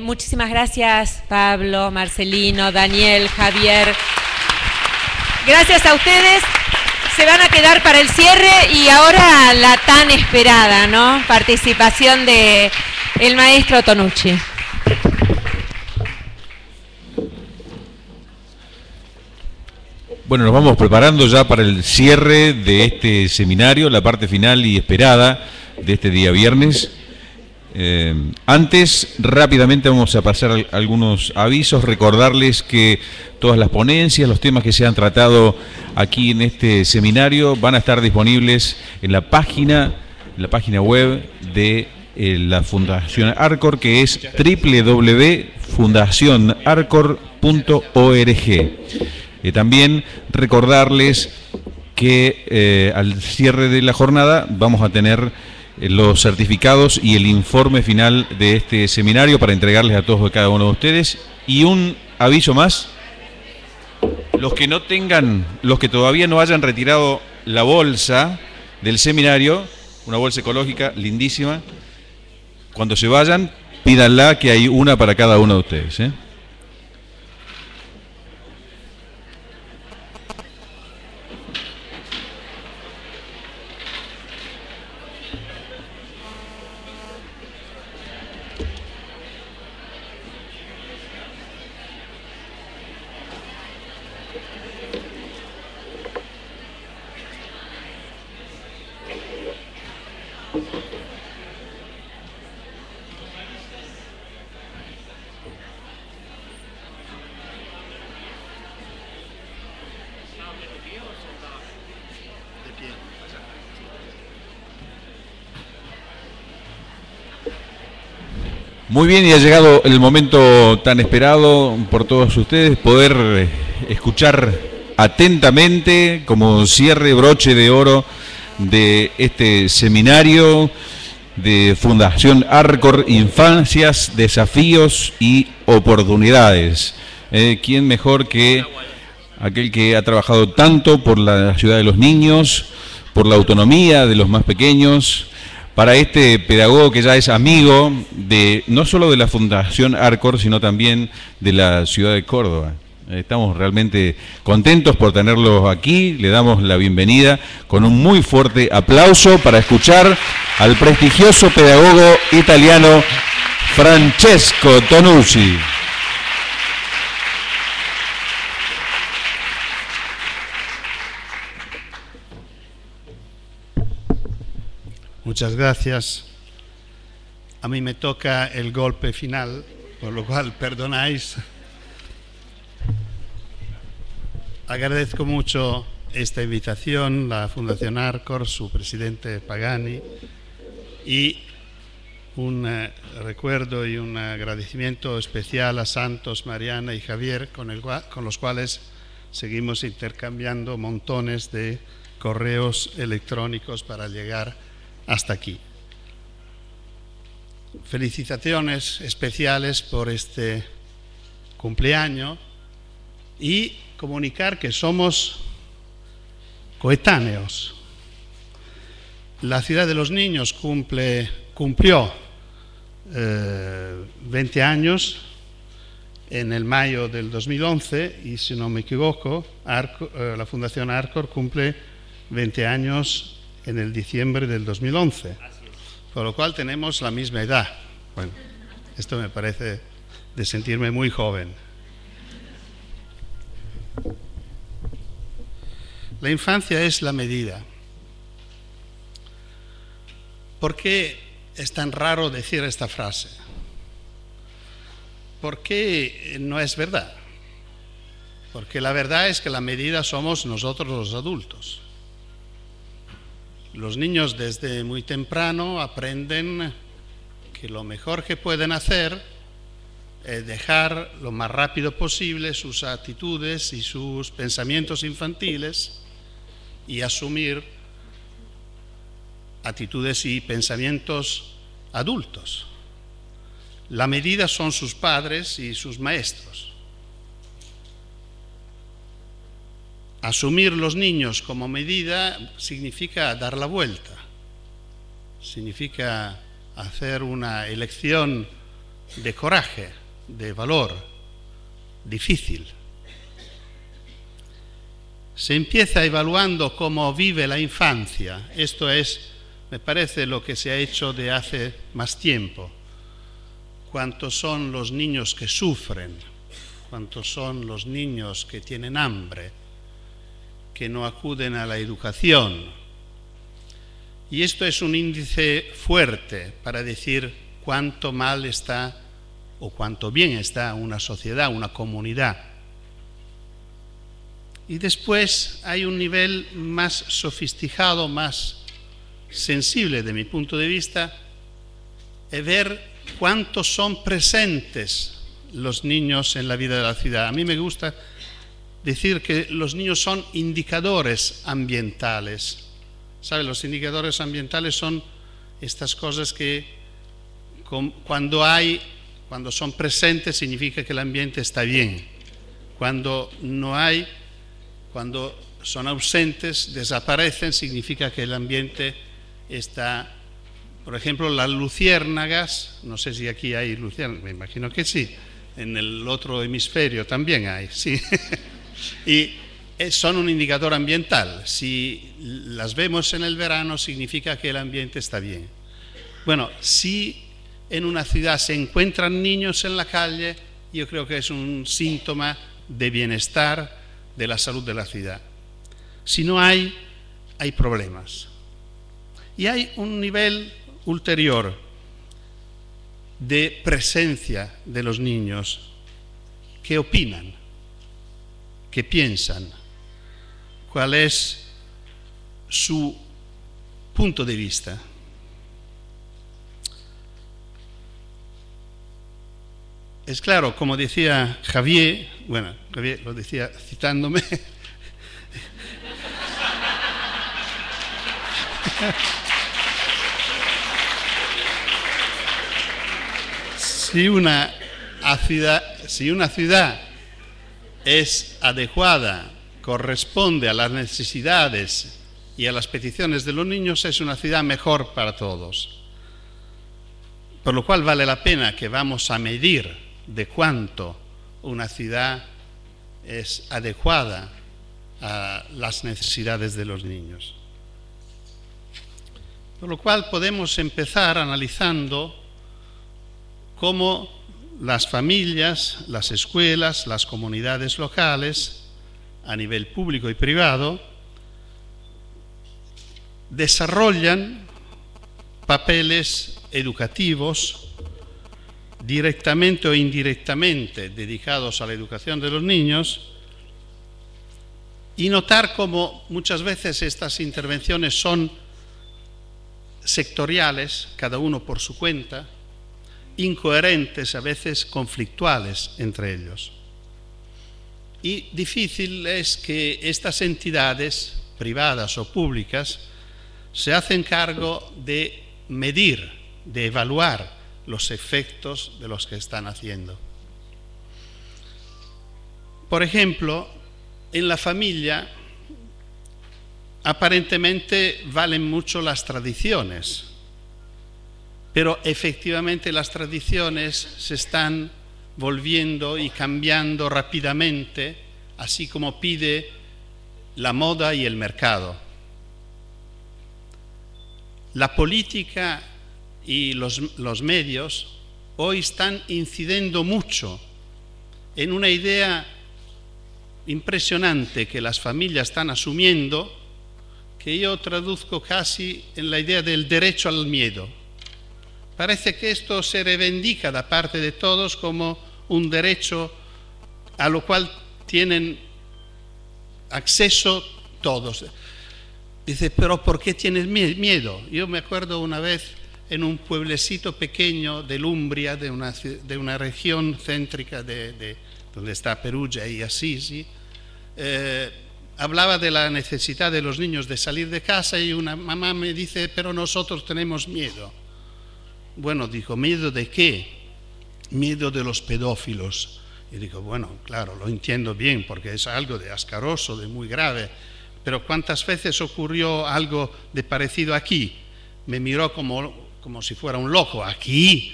muchísimas gracias Pablo, Marcelino, Daniel, Javier. Gracias a ustedes. Se van a quedar para el cierre, y ahora la tan esperada, ¿no?, participación de el maestro Tonucci. Bueno, nos vamos preparando ya para el cierre de este seminario, la parte final y esperada de este día viernes. Antes, rápidamente vamos a pasar algunos avisos, recordarles que todas las ponencias, los temas que se han tratado aquí en este seminario van a estar disponibles en la página web de la Fundación Arcor, que es www.fundacionarcor.org. También recordarles que al cierre de la jornada vamos a tener los certificados y el informe final de este seminario para entregarles a todos y cada uno de ustedes. Y un aviso más: los que todavía no hayan retirado la bolsa del seminario, una bolsa ecológica lindísima. Cuando se vayan, pídanla, que hay una para cada uno de ustedes, ¿eh? Muy bien, y ha llegado el momento tan esperado por todos ustedes, poder escuchar atentamente, como cierre, broche de oro de este seminario de Fundación Arcor, Infancias, Desafíos y Oportunidades. ¿Quién mejor que aquel que ha trabajado tanto por la ciudad de los niños, por la autonomía de los más pequeños, para este pedagogo que ya es amigo de no solo de la Fundación Arcor, sino también de la ciudad de Córdoba? Estamos realmente contentos por tenerlos aquí. Le damos la bienvenida con un muy fuerte aplauso para escuchar al prestigioso pedagogo italiano Francesco Tonucci. Muchas gracias. A mí me toca el golpe final, por lo cual perdonáis. Agradezco mucho esta invitación, la Fundación Arcor, su presidente Pagani, y un recuerdo y un agradecimiento especial a Santos, Mariana y Javier, con los cuales seguimos intercambiando montones de correos electrónicos para llegar hasta aquí. Felicitaciones especiales por este cumpleaños y comunicar que somos coetáneos. La Ciudad de los Niños cumplió 20 años en el mayo del 2011 y, si no me equivoco, la Fundación Arcor cumple 20 años en el diciembre del 2011, por lo cual tenemos la misma edad. Bueno, esto me parece de sentirme muy joven. La infancia es la medida. ¿Por qué es tan raro decir esta frase? Porque no es verdad. Porque la verdad es que la medida somos nosotros los adultos. Los niños desde muy temprano aprenden que lo mejor que pueden hacer es dejar lo más rápido posible sus actitudes y sus pensamientos infantiles y asumir actitudes y pensamientos adultos. La medida son sus padres y sus maestros. Asumir los niños como medida significa dar la vuelta, significa hacer una elección de coraje, de valor, difícil. Se empieza evaluando cómo vive la infancia. Esto es, me parece, lo que se ha hecho de hace más tiempo. ¿Cuántos son los niños que sufren? ¿Cuántos son los niños que tienen hambre? Que no acuden a la educación. Y esto es un índice fuerte para decir cuánto mal está o cuánto bien está una sociedad, una comunidad. Y después hay un nivel más sofisticado, más sensible de mi punto de vista, es ver cuántos son presentes los niños en la vida de la ciudad. A mí me gusta decir que los niños son indicadores ambientales. ¿Sabe? Los indicadores ambientales son estas cosas que cuando son presentes significa que el ambiente está bien. Cuando no hay, cuando son ausentes, desaparecen, significa que el ambiente está... Por ejemplo, las luciérnagas, no sé si aquí hay luciérnagas, me imagino que sí, en el otro hemisferio también hay, sí. Y son un indicador ambiental. Si las vemos en el verano, significa que el ambiente está bien. Bueno, si en una ciudad se encuentran niños en la calle, yo creo que es un síntoma de bienestar, de la salud de la ciudad. Si no hay, hay problemas. Y hay un nivel ulterior de presencia de los niños que opinan, que piensan, cuál es su punto de vista. Es claro, como decía Javier, bueno, Javier lo decía citándome, si una ciudad es adecuada, corresponde a las necesidades y a las peticiones de los niños, es una ciudad mejor para todos. Por lo cual vale la pena que vamos a medir de cuánto una ciudad es adecuada a las necesidades de los niños. Por lo cual podemos empezar analizando cómo las familias, las escuelas, las comunidades locales, a nivel público y privado, desarrollan papeles educativos directamente o indirectamente dedicados a la educación de los niños, y notar cómo muchas veces estas intervenciones son sectoriales, cada uno por su cuenta, incoherentes, a veces conflictuales entre ellos. Y difícil es que estas entidades, privadas o públicas, se hacen cargo de medir, de evaluar los efectos de los que están haciendo. Por ejemplo, en la familia aparentemente valen mucho las tradiciones, pero efectivamente las tradiciones se están volviendo y cambiando rápidamente, así como pide la moda y el mercado. La política y los medios hoy están incidiendo mucho en una idea impresionante que las familias están asumiendo, que yo traduzco casi en la idea del derecho al miedo. Parece que esto se reivindica de parte de todos como un derecho a lo cual tienen acceso todos. Dice, pero ¿por qué tienes miedo? Yo me acuerdo una vez en un pueblecito pequeño de Umbria, de una región céntrica de donde está Perugia y Assisi, hablaba de la necesidad de los niños de salir de casa y una mamá me dice, pero nosotros tenemos miedo. Bueno, dijo, ¿miedo de qué? Miedo de los pedófilos. Y digo, bueno, claro, lo entiendo bien porque es algo de asqueroso, de muy grave, pero ¿cuántas veces ocurrió algo de parecido aquí? Me miró como si fuera un loco. Aquí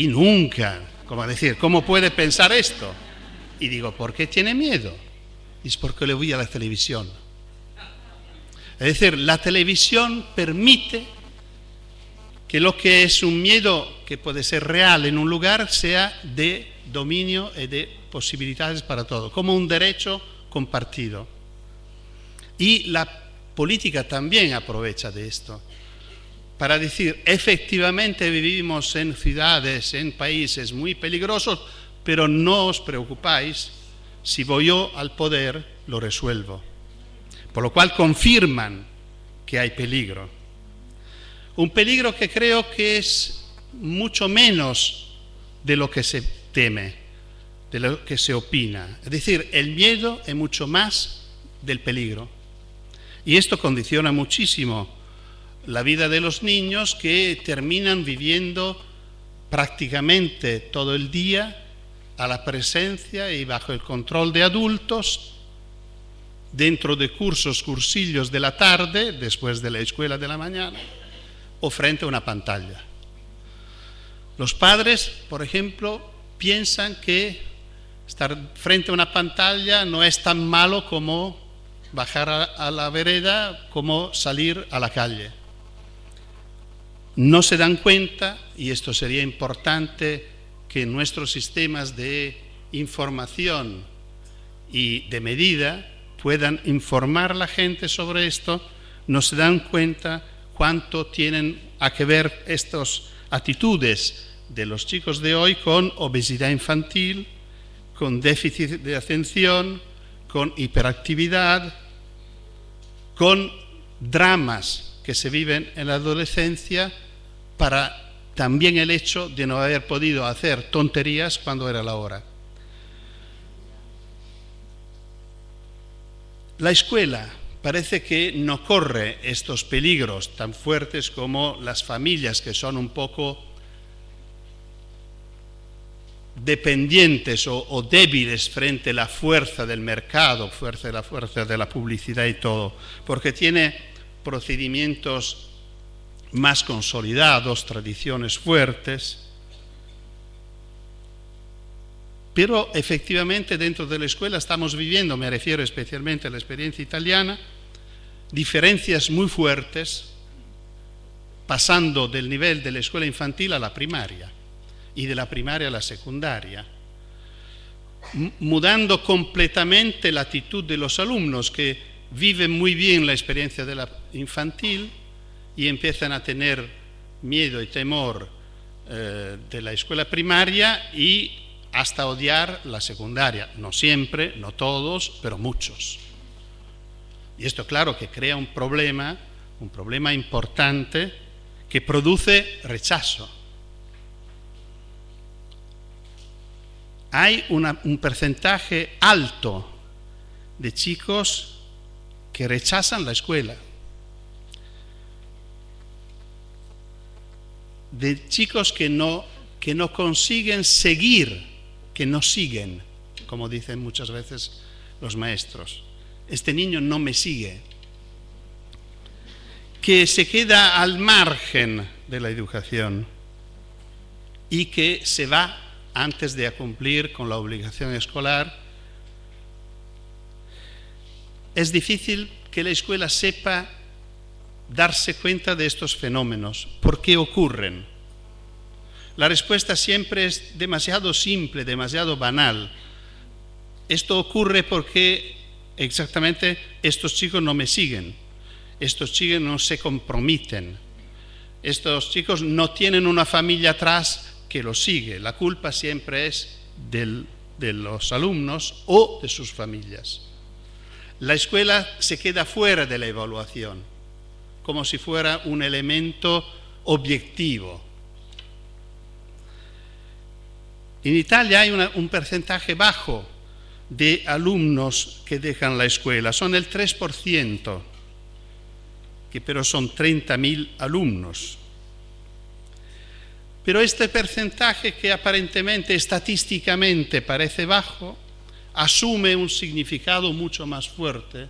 nunca. Como decir, ¿cómo puede pensar esto? Y digo, ¿por qué tiene miedo? Dice, porque le voy a la televisión. Es decir, la televisión permite que lo que es un miedo que puede ser real en un lugar sea de dominio y de posibilidades para todo, como un derecho compartido. Y la política también aprovecha de esto para decir, efectivamente vivimos en ciudades, en países muy peligrosos, pero no os preocupáis, si voy yo al poder lo resuelvo. Por lo cual confirman que hay peligro. Un peligro que creo que es mucho menos de lo que se teme, de lo que se opina. Es decir, el miedo es mucho más del peligro. Y esto condiciona muchísimo la vida de los niños, que terminan viviendo prácticamente todo el día a la presencia y bajo el control de adultos dentro de cursillos de la tarde, después de la escuela de la mañana, o frente a una pantalla. Los padres, por ejemplo, piensan que estar frente a una pantalla no es tan malo como bajar a la vereda, como salir a la calle. No se dan cuenta, y esto sería importante, que nuestros sistemas de información y de medida puedan informar a la gente sobre esto. No se dan cuenta cuánto tienen a que ver estas actitudes de los chicos de hoy con obesidad infantil, con déficit de atención, con hiperactividad, con dramas que se viven en la adolescencia, para también el hecho de no haber podido hacer tonterías cuando era la hora. La escuela parece que no corre estos peligros tan fuertes como las familias, que son un poco dependientes o débiles frente a la fuerza del mercado, la fuerza de la publicidad y todo, porque tiene procedimientos más consolidados, tradiciones fuertes. Pero efectivamente dentro de la escuela estamos viviendo, me refiero especialmente a la experiencia italiana, diferencias muy fuertes, pasando del nivel de la escuela infantil a la primaria y de la primaria a la secundaria, mudando completamente la actitud de los alumnos, que viven muy bien la experiencia de la infantil y empiezan a tener miedo y temor de la escuela primaria y hasta odiar la secundaria. No siempre, no todos, pero muchos. Y esto, claro, que crea un problema importante que produce rechazo. Hay un porcentaje alto de chicos que rechazan la escuela, de chicos que no consiguen seguir, que no siguen, como dicen muchas veces los maestros. Este niño no me sigue, que se queda al margen de la educación y que se va antes de cumplir con la obligación escolar. Es difícil que la escuela sepa darse cuenta de estos fenómenos. ¿Por qué ocurren? La respuesta siempre es demasiado simple, demasiado banal. Esto ocurre porque exactamente estos chicos no me siguen, estos chicos no se comprometen, estos chicos no tienen una familia atrás que los sigue. La culpa siempre es de los alumnos o de sus familias. La escuela se queda fuera de la evaluación, como si fuera un elemento objetivo. En Italia hay un porcentaje bajo de alumnos que dejan la escuela, son el 3%, que pero son 30.000 alumnos. Pero este porcentaje, que aparentemente estadísticamente parece bajo, asume un significado mucho más fuerte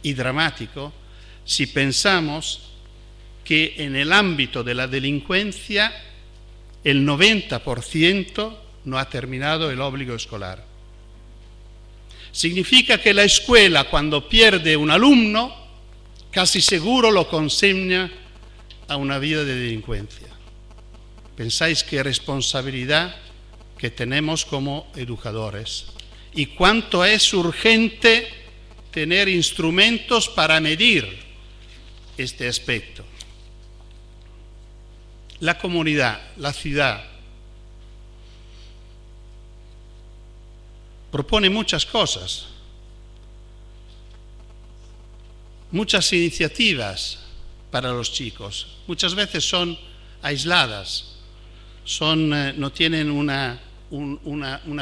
y dramático si pensamos que en el ámbito de la delincuencia el 90% no ha terminado el obligo escolar. Significa que la escuela, cuando pierde un alumno, casi seguro lo consigna a una vida de delincuencia. ¿Pensáis qué responsabilidad que tenemos como educadores? Y cuánto es urgente tener instrumentos para medir este aspecto. La comunidad, la ciudad, propone muchas cosas, muchas iniciativas para los chicos. Muchas veces son aisladas, no tienen una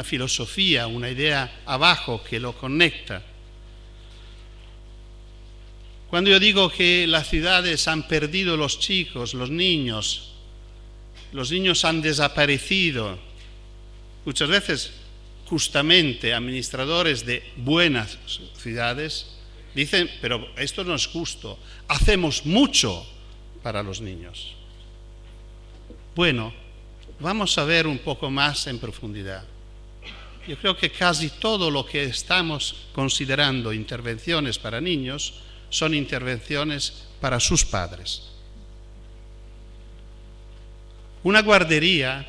filosofía, una idea abajo que lo conecta. Cuando yo digo que las ciudades han perdido los chicos, los niños han desaparecido, muchas veces justamente administradores de buenas ciudades Dicen, pero esto no es justo, hacemos mucho para los niños. Bueno, vamos a ver un poco más en profundidad. Yo creo que casi todo lo que estamos considerando intervenciones para niños son intervenciones para sus padres. Una guardería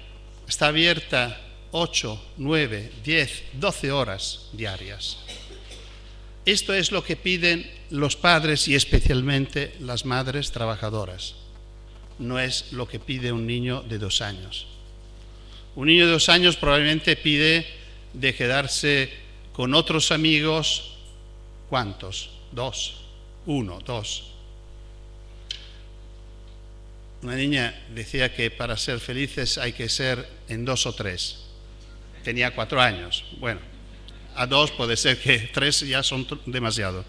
está abierta 8, 9, 10, 12 horas diarias. Esto es lo que piden los padres y especialmente las madres trabajadoras. No es lo que pide un niño de 2 años. Un niño de 2 años probablemente pide de quedarse con otros amigos. ¿Cuántos? 2. 1, 2. Una niña decía que para ser felices hay que ser en 2 o 3. Tenía 4 años. Bueno, a 2 puede ser que 3 ya son demasiado.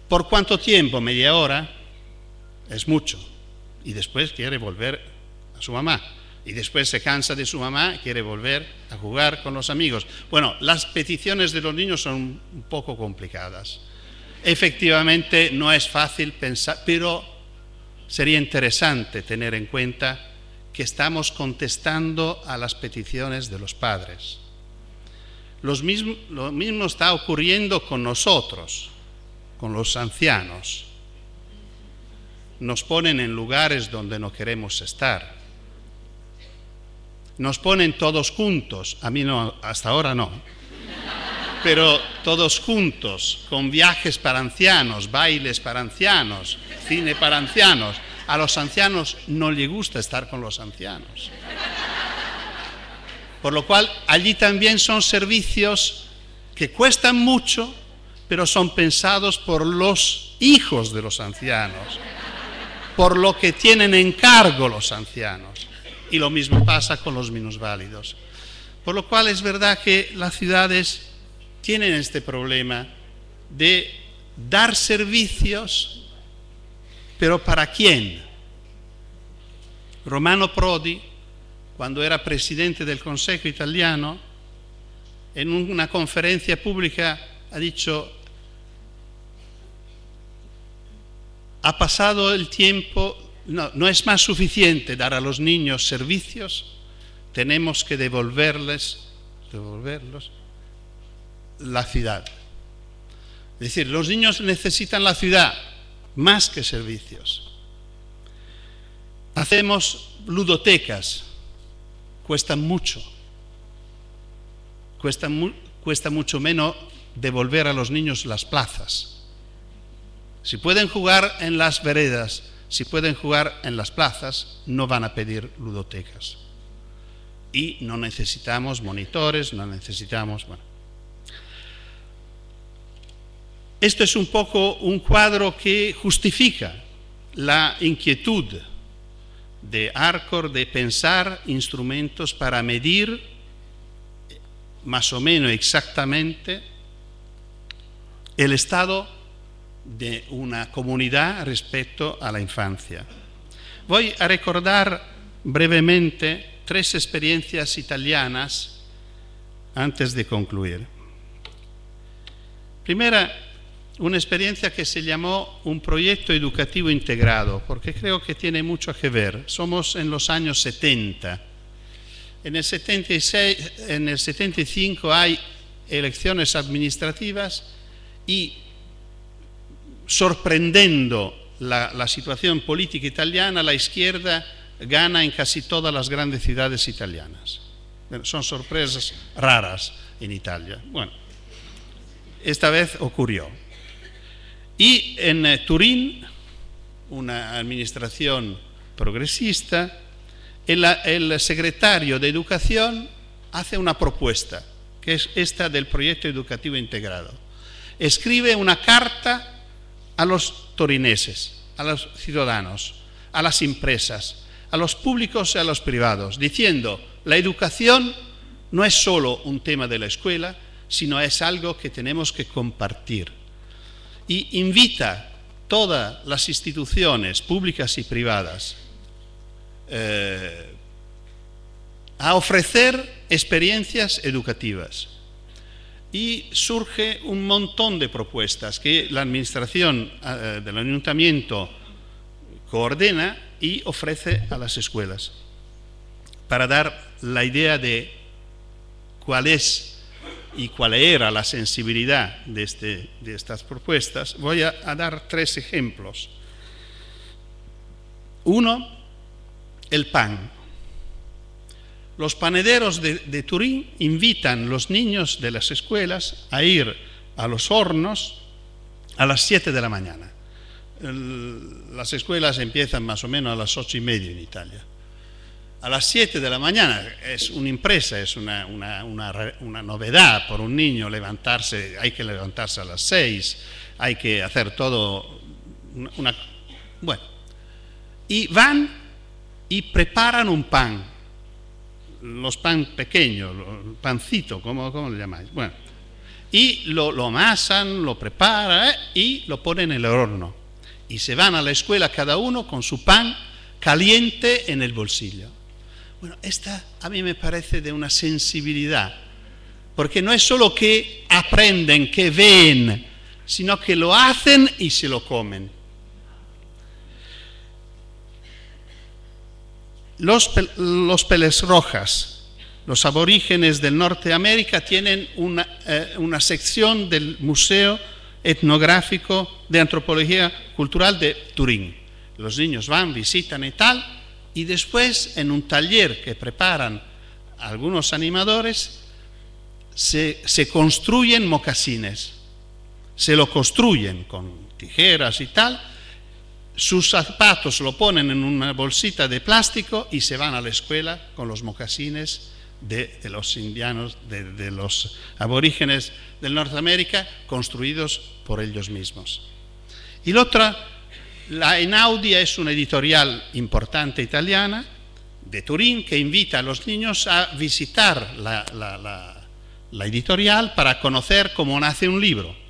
¿Por cuánto tiempo? Media hora. Es mucho. Y después quiere volver a su mamá. Y después se cansa de su mamá, quiere volver a jugar con los amigos. Bueno, las peticiones de los niños son un poco complicadas. Efectivamente no es fácil pensar, pero sería interesante tener en cuenta que estamos contestando a las peticiones de los padres. Lo mismo está ocurriendo con nosotros, con los ancianos. Nos ponen en lugares donde no queremos estar. Nos ponen todos juntos, a mí no, hasta ahora no, pero todos juntos, con viajes para ancianos, bailes para ancianos, cine para ancianos. A los ancianos no les gusta estar con los ancianos. Por lo cual, allí también son servicios que cuestan mucho, pero son pensados por los hijos de los ancianos, por lo que tienen en cargo los ancianos. Y lo mismo pasa con los minusválidos. Por lo cual es verdad que las ciudades tienen este problema de dar servicios, pero ¿para quién? Romano Prodi, cuando era presidente del Consejo Italiano, en una conferencia pública ha dicho: ha pasado el tiempo, no es más suficiente dar a los niños servicios, tenemos que devolverlos la ciudad. Es decir, los niños necesitan la ciudad más que servicios. Hacemos ludotecas, cuestan mucho. Cuesta mucho menos devolver a los niños las plazas. Si pueden jugar en las veredas, si pueden jugar en las plazas, no van a pedir ludotecas. Y no necesitamos monitores, no necesitamos... Bueno. Esto es un poco un cuadro que justifica la inquietud de Arcor de pensar instrumentos para medir más o menos exactamente el estado de una comunidad respecto a la infancia. Voy a recordar brevemente 3 experiencias italianas antes de concluir. Primera, una experiencia que se llamó un proyecto educativo integrado, porque creo que tiene mucho que ver. Somos en los años 70. En el 76, en el 75 hay elecciones administrativas y, sorprendiendo la situación política italiana, la izquierda gana en casi todas las grandes ciudades italianas. Son sorpresas raras en Italia. Bueno, esta vez ocurrió. Y en Turín, una administración progresista, el secretario de Educación hace una propuesta, que es esta del proyecto educativo integrado. Escribe una carta a los torineses, a los ciudadanos, a las empresas, a los públicos y a los privados, diciendo: la educación no es solo un tema de la escuela, sino es algo que tenemos que compartir. Y invita todas las instituciones públicas y privadas a ofrecer experiencias educativas. y surge un montón de propuestas que la administración del ayuntamiento coordina y ofrece a las escuelas. Para dar la idea de cuál es y cuál era la sensibilidad de estas propuestas, voy a dar 3 ejemplos. Uno, el pan. Los panaderos de Turín invitan a los niños de las escuelas a ir a los hornos a las 7 de la mañana. Las escuelas empiezan más o menos a las 8:30 en Italia. A las 7 de la mañana es una impresa, es una novedad por un niño levantarse, hay que levantarse a las 6, hay que hacer todo, bueno, y van y preparan un pan, los pan pequeños, pancito, ¿cómo lo llamáis? Bueno, y lo amasan, lo preparan y lo ponen en el horno. Y se van a la escuela cada uno con su pan caliente en el bolsillo. Bueno, esta a mí me parece de una sensibilidad, porque no es solo que aprenden, que ven, sino que lo hacen y se lo comen. Los Peles Rojas, los aborígenes del Norte de América, tienen una sección del Museo Etnográfico de Antropología Cultural de Turín. Los niños van, visitan y tal, y después en un taller que preparan algunos animadores se construyen mocasines, se lo construyen con tijeras y tal, sus zapatos lo ponen en una bolsita de plástico y se van a la escuela con los mocasines de los indianos, de los aborígenes del Norteamérica, construidos por ellos mismos. Y la otra, la Einaudi es una editorial importante italiana de Turín que invita a los niños a visitar la editorial para conocer cómo nace un libro.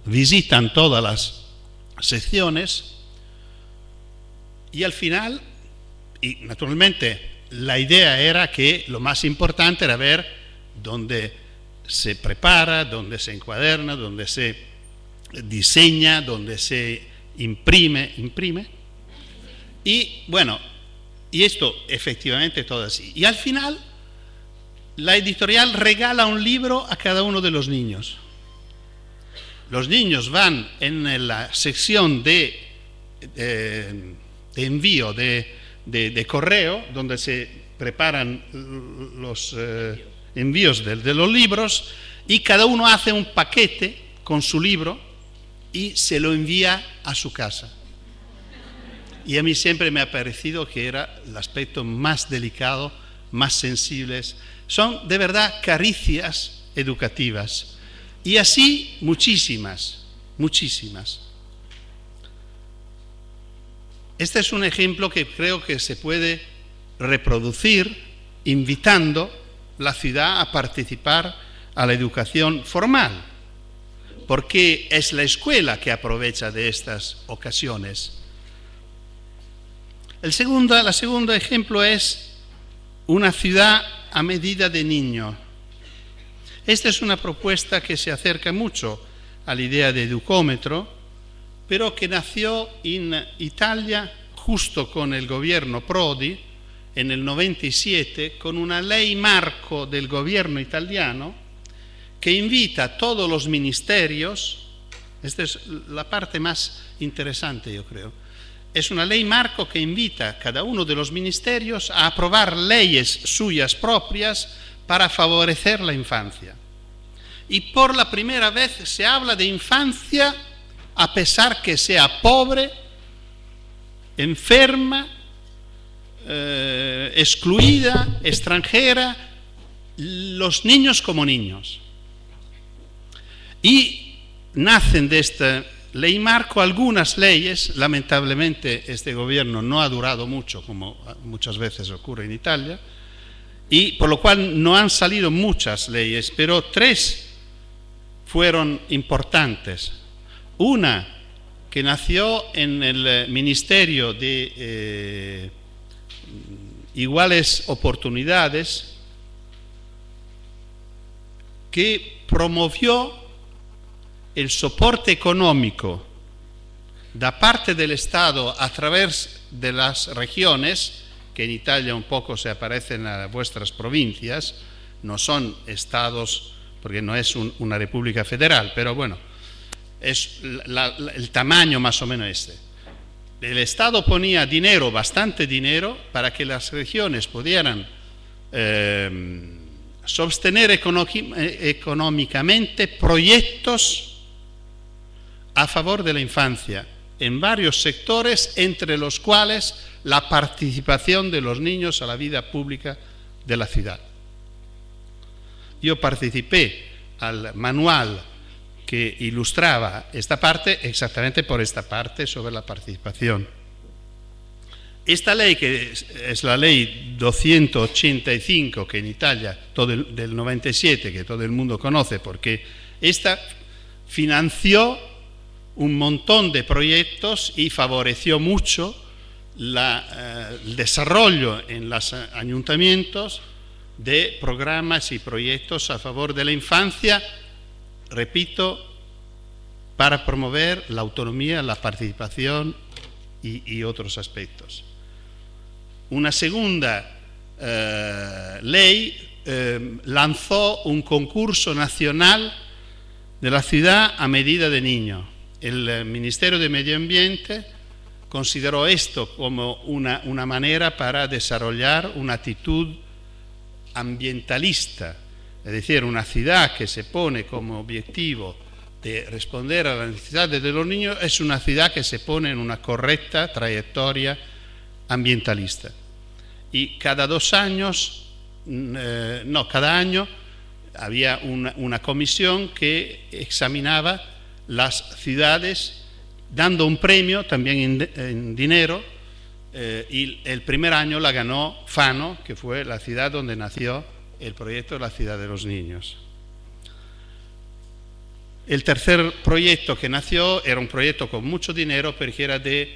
Visitan todas las secciones y al final, y naturalmente la idea era que lo más importante era ver dónde se prepara, dónde se encuaderna, dónde se diseña, dónde se imprime. Y bueno, y esto efectivamente todo así. Y al final la editorial regala un libro a cada uno de los niños. Los niños van en la sección de envío de correo, donde se preparan los envíos de los libros, y cada uno hace un paquete con su libro y se lo envía a su casa. Y a mí siempre me ha parecido que era el aspecto más delicado, más sensibles. Son de verdad caricias educativas. Y así muchísimas. Este es un ejemplo que creo que se puede reproducir invitando la ciudad a participar a la educación formal, porque es la escuela que aprovecha de estas ocasiones. El segundo ejemplo es una ciudad a medida de niño. Esta es una propuesta que se acerca mucho a la idea de educómetro, pero que nació en Italia justo con el gobierno Prodi en el 97, con una ley marco del gobierno italiano que invita a todos los ministerios, esta es la parte más interesante yo creo, es una ley marco que invita a cada uno de los ministerios a aprobar leyes suyas propias para favorecer la infancia. Y por la primera vez se habla de infancia a pesar que sea pobre, enferma, excluida, extranjera, los niños como niños. Y nacen de esta ley marco algunas leyes. Lamentablemente este gobierno no ha durado mucho, como muchas veces ocurre en Italia, y por lo cual no han salido muchas leyes, pero 3 fueron importantes. Una que nació en el Ministerio de Iguales Oportunidades, que promovió el soporte económico da parte del Estado a través de las regiones, que en Italia un poco se aparecen a vuestras provincias, no son estados, porque no es una república federal, pero bueno, es el tamaño más o menos este. El Estado ponía dinero, bastante dinero, para que las regiones pudieran sostener económicamente proyectos a favor de la infancia en varios sectores, entre los cuales la participación de los niños a la vida pública de la ciudad. Yo participé al manual que ilustraba esta parte exactamente por esta parte sobre la participación. Esta ley, que es la ley 285, que en Italia, del 97, que todo el mundo conoce, porque esta financió un montón de proyectos y favoreció mucho el desarrollo en los ayuntamientos de programas y proyectos a favor de la infancia, repito, para promover la autonomía, la participación y otros aspectos. Una segunda ley lanzó un concurso nacional de la ciudad a medida de niño. El Ministerio de Medio Ambiente consideró esto como una manera para desarrollar una actitud ambientalista, es decir, una ciudad que se pone como objetivo de responder a las necesidades de los niños es una ciudad que se pone en una correcta trayectoria ambientalista. Y cada 2 años, cada año había una comisión que examinaba las ciudades dando un premio también en dinero, y el primer año la ganó Fano, que fue la ciudad donde nació el proyecto de la ciudad de los niños. El tercer proyecto que nació era un proyecto con mucho dinero, porque era de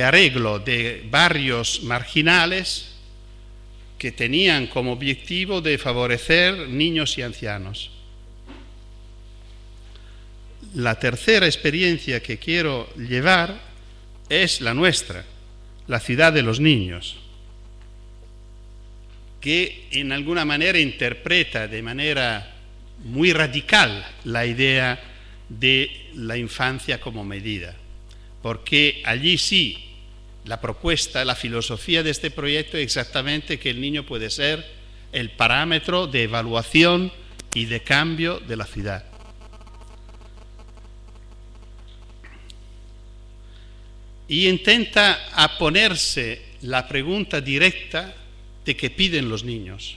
arreglo de barrios marginales que tenían como objetivo de favorecer niños y ancianos. La tercera experiencia que quiero llevar es la nuestra, la ciudad de los niños, que en alguna manera interpreta de manera muy radical la idea de la infancia como medida, porque allí sí, la propuesta, la filosofía de este proyecto es exactamente que el niño puede ser el parámetro de evaluación y de cambio de la ciudad. Y intenta ponerse la pregunta directa de qué piden los niños.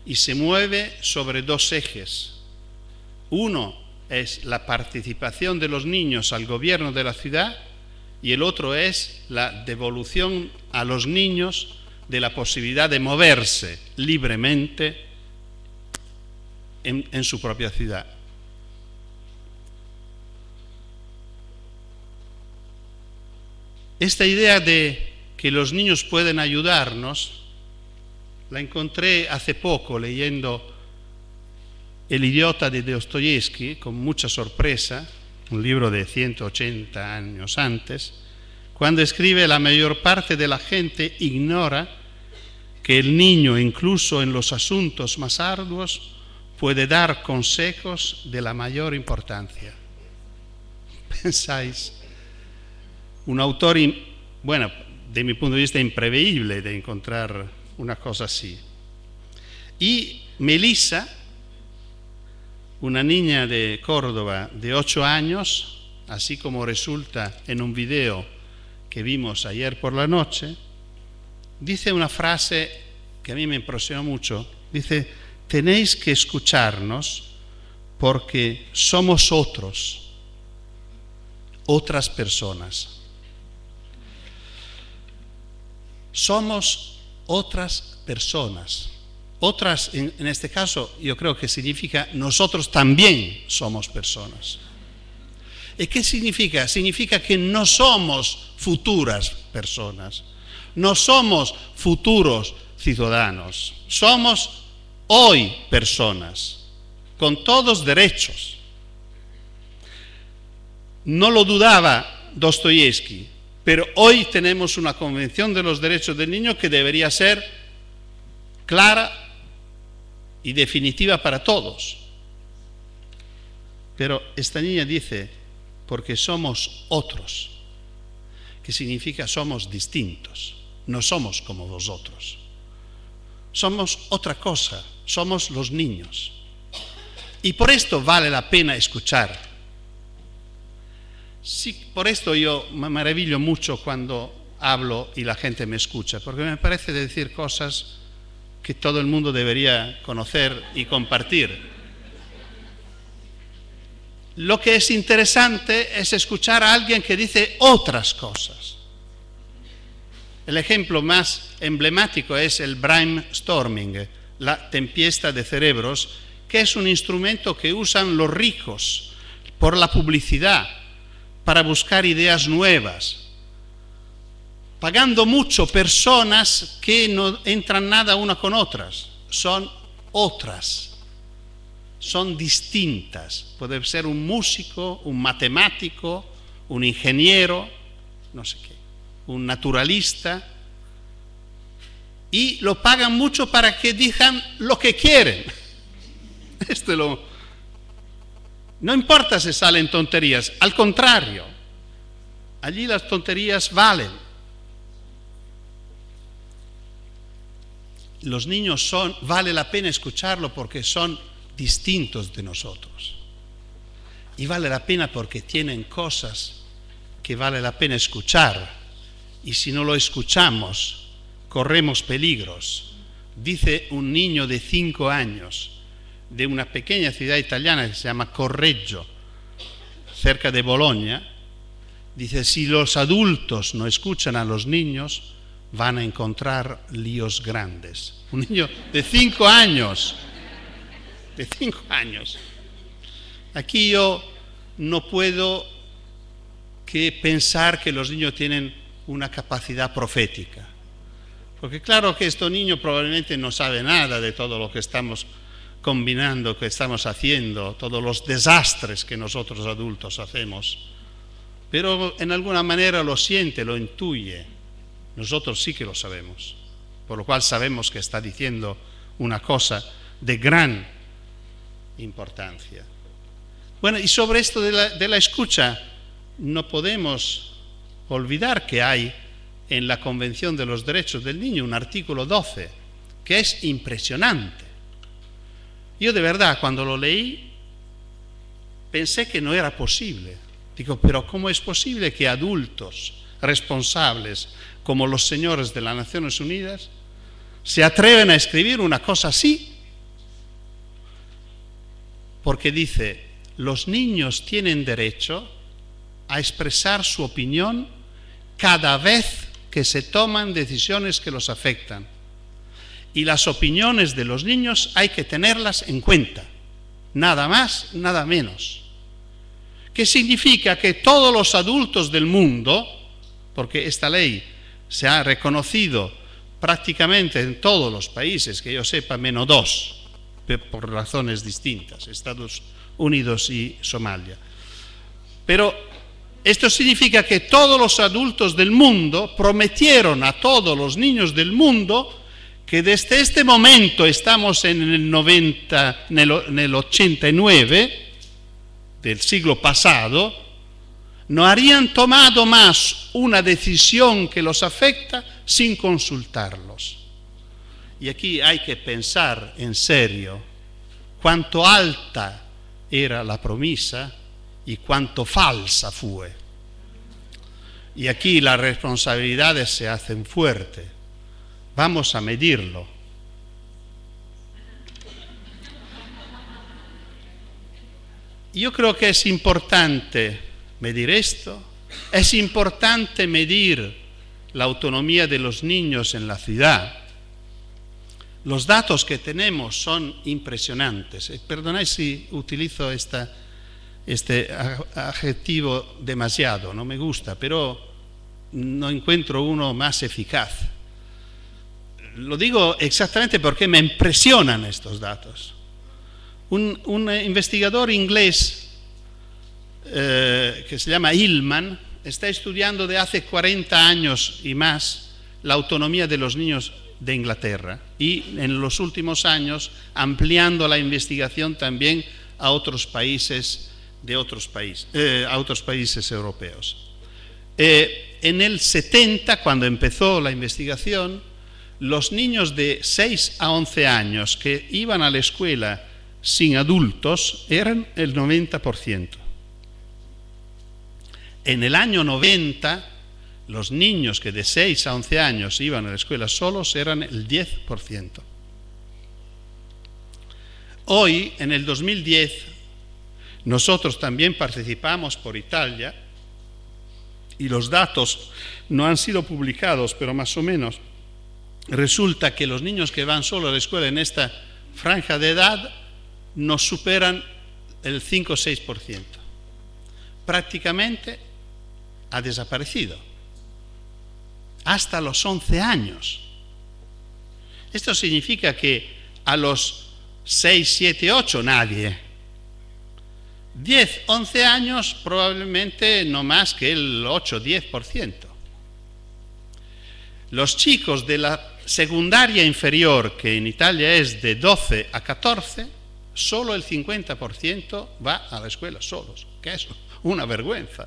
Y se mueve sobre 2 ejes. Uno es la participación de los niños al gobierno de la ciudad, y el otro es la devolución a los niños de la posibilidad de moverse libremente en su propia ciudad. Esta idea de que los niños pueden ayudarnos la encontré hace poco leyendo El idiota de Dostoyevsky, con mucha sorpresa, un libro de 180 años antes, cuando escribe: la mayor parte de la gente ignora que el niño, incluso en los asuntos más arduos, puede dar consejos de la mayor importancia. ¿Pensáis? Un autor, bueno, de mi punto de vista imprevisible de encontrar una cosa así. Y Melissa, una niña de Córdoba de 8 años, así como resulta en un video que vimos ayer por la noche, dice una frase que a mí me impresionó mucho. Dice: tenéis que escucharnos porque somos otras personas. Somos otras personas. Otras, en este caso, yo creo que significa nosotros también somos personas. ¿Y qué significa? Significa que no somos futuras personas, no somos futuros ciudadanos, somos hoy personas con todos derechos. No lo dudaba Dostoyevsky, pero hoy tenemos una Convención de los Derechos del Niño que debería ser clara y definitiva para todos. Pero esta niña dice, porque somos otros, que significa somos distintos, no somos como vosotros. Somos otra cosa, somos los niños. Y por esto vale la pena escuchar. Sí, por esto yo me maravillo mucho cuando hablo y la gente me escucha, porque me parece decir cosas que todo el mundo debería conocer y compartir. Lo que es interesante es escuchar a alguien que dice otras cosas. El ejemplo más emblemático es el brainstorming, la tempesta de cerebros, que es un instrumento que usan los ricos por la publicidad, para buscar ideas nuevas, pagando mucho personas que no entran nada una con otras, son otras. Son distintas. Puede ser un músico, un matemático, un ingeniero, no sé qué, un naturalista, y lo pagan mucho para que digan lo que quieren. No importa si salen tonterías, al contrario, allí las tonterías valen. Los niños vale la pena escucharlo porque son distintos de nosotros. Y vale la pena porque tienen cosas que vale la pena escuchar. Y si no lo escuchamos, corremos peligros. Dice un niño de 5 años de una pequeña ciudad italiana que se llama Correggio, cerca de Bologna, dice, si los adultos no escuchan a los niños, van a encontrar líos grandes. Un niño de 5 años. De 5 años. Aquí yo no puedo que pensar que los niños tienen una capacidad profética. Porque claro que este niño probablemente no sabe nada de todo lo que estamos combinando, que estamos haciendo, todos los desastres que nosotros adultos hacemos. Pero en alguna manera lo siente, lo intuye. Nosotros sí que lo sabemos. Por lo cual sabemos que está diciendo una cosa de gran importancia. Bueno, y sobre esto de la escucha, no podemos olvidar que hay en la Convención de los Derechos del Niño un artículo 12 que es impresionante. Yo de verdad cuando lo leí pensé que no era posible. Digo, pero ¿cómo es posible que adultos responsables como los señores de las Naciones Unidas se atreven a escribir una cosa así? Porque dice, los niños tienen derecho a expresar su opinión cada vez que se toman decisiones que los afectan. Y las opiniones de los niños hay que tenerlas en cuenta, nada más, nada menos. ¿Qué significa? Que todos los adultos del mundo, porque esta ley se ha reconocido prácticamente en todos los países, que yo sepa, menos 2, por razones distintas, Estados Unidos y Somalia. Pero esto significa que todos los adultos del mundo prometieron a todos los niños del mundo que desde este momento, estamos en el 89 del siglo pasado, no harían tomado más una decisión que los afecta sin consultarlos. Y aquí hay que pensar en serio cuánto alta era la promesa y cuánto falsa fue. Y aquí las responsabilidades se hacen fuertes. Vamos a medirlo. Yo creo que es importante medir esto. Es importante medir la autonomía de los niños en la ciudad. Los datos que tenemos son impresionantes. Perdonad si utilizo este adjetivo demasiado, no me gusta, pero no encuentro uno más eficaz. lo digo exactamente porque me impresionan estos datos. Un investigador inglés que se llama Hillman está estudiando de hace 40 años y más la autonomía de los niños de Inglaterra y en los últimos años ampliando la investigación también a otros países a otros países europeos. En el 70, cuando empezó la investigación, los niños de 6 a 11 años que iban a la escuela sin adultos eran el 90%. En el año 90, los niños que de 6 a 11 años iban a la escuela solos eran el 10%. Hoy, en el 2010, nosotros también participamos por Italia y los datos no han sido publicados, pero más o menos resulta que los niños que van solo a la escuela en esta franja de edad nos superan el 5 o 6%. Prácticamente ha desaparecido. Hasta los 11 años. Esto significa que a los 6, 7, 8 nadie. 10, 11 años probablemente no más que el 8, 10%. Los chicos de la secundaria inferior, que en Italia es de 12 a 14, solo el 50% va a la escuela solos, que es una vergüenza.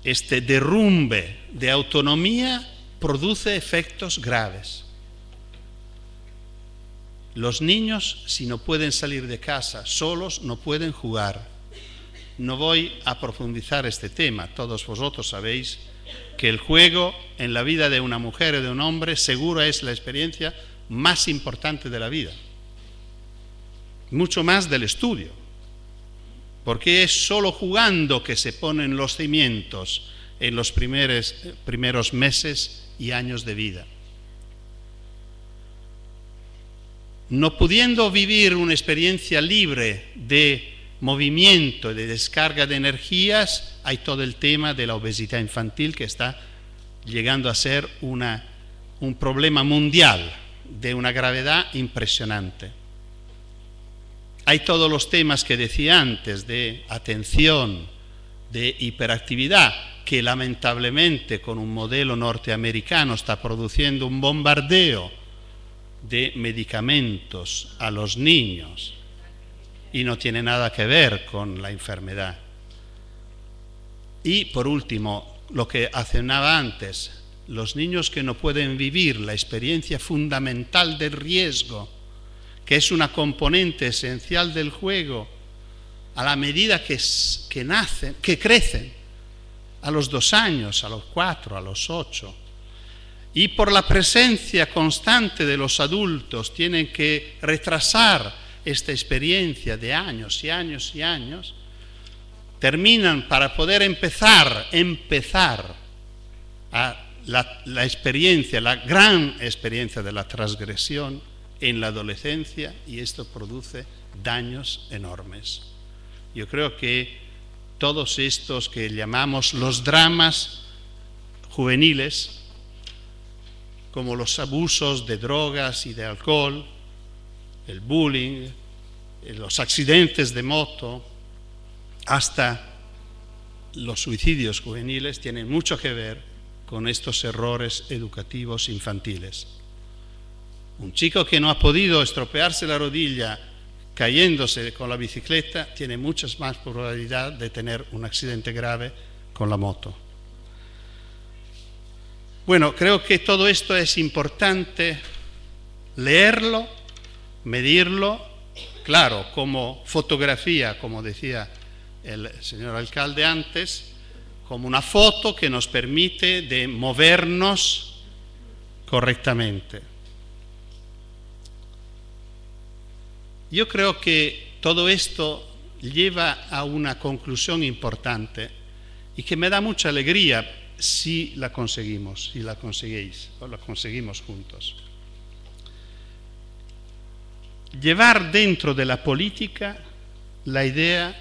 Este derrumbe de autonomía produce efectos graves. Los niños, si no pueden salir de casa solos, no pueden jugar. No voy a profundizar este tema. Todos vosotros sabéis que el juego en la vida de una mujer o de un hombre seguro es la experiencia más importante de la vida. Mucho más del estudio. Porque es solo jugando que se ponen los cimientos en los primeros meses y años de vida. No pudiendo vivir una experiencia libre de movimiento, de descarga de energías, hay todo el tema de la obesidad infantil que está llegando a ser un problema mundial de una gravedad impresionante. Hay todos los temas que decía antes de atención, de hiperactividad, que lamentablemente con un modelo norteamericano está produciendo un bombardeo de medicamentos a los niños y no tiene nada que ver con la enfermedad. Y por último, lo que mencionaba antes, los niños que no pueden vivir la experiencia fundamental del riesgo, que es una componente esencial del juego, a la medida que crecen, a los 2 años, a los 4, a los 8, y por la presencia constante de los adultos tienen que retrasar esta experiencia de años y años y años, terminan para poder empezar a la experiencia, la gran experiencia de la transgresión en la adolescencia, y esto produce daños enormes. Yo creo que todos estos que llamamos los dramas juveniles, como los abusos de drogas y de alcohol, el bullying, los accidentes de moto, hasta los suicidios juveniles, tienen mucho que ver con estos errores educativos infantiles. Un chico que no ha podido estropearse la rodilla cayéndose con la bicicleta tiene muchas más probabilidades de tener un accidente grave con la moto. Bueno, creo que todo esto es importante leerlo, medirlo, claro, como fotografía, como decía el señor alcalde antes, como una foto que nos permite de movernos correctamente. Yo creo que todo esto lleva a una conclusión importante y que me da mucha alegría si la conseguimos, si la conseguís o la conseguimos juntos. Llevar dentro de la política la idea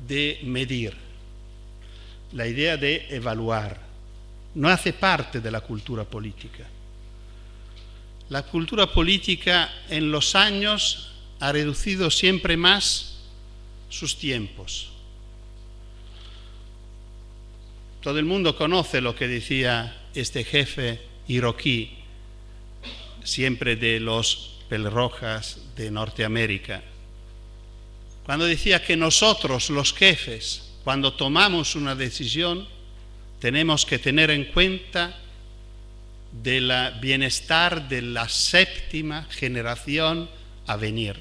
de medir, la idea de evaluar, no hace parte de la cultura política. La cultura política en los años ha reducido siempre más sus tiempos. Todo el mundo conoce lo que decía este jefe iraquí, siempre de los pelirrojas de Norteamérica, cuando decía que nosotros, los jefes, cuando tomamos una decisión, tenemos que tener en cuenta del bienestar de la 7ª generación a venir.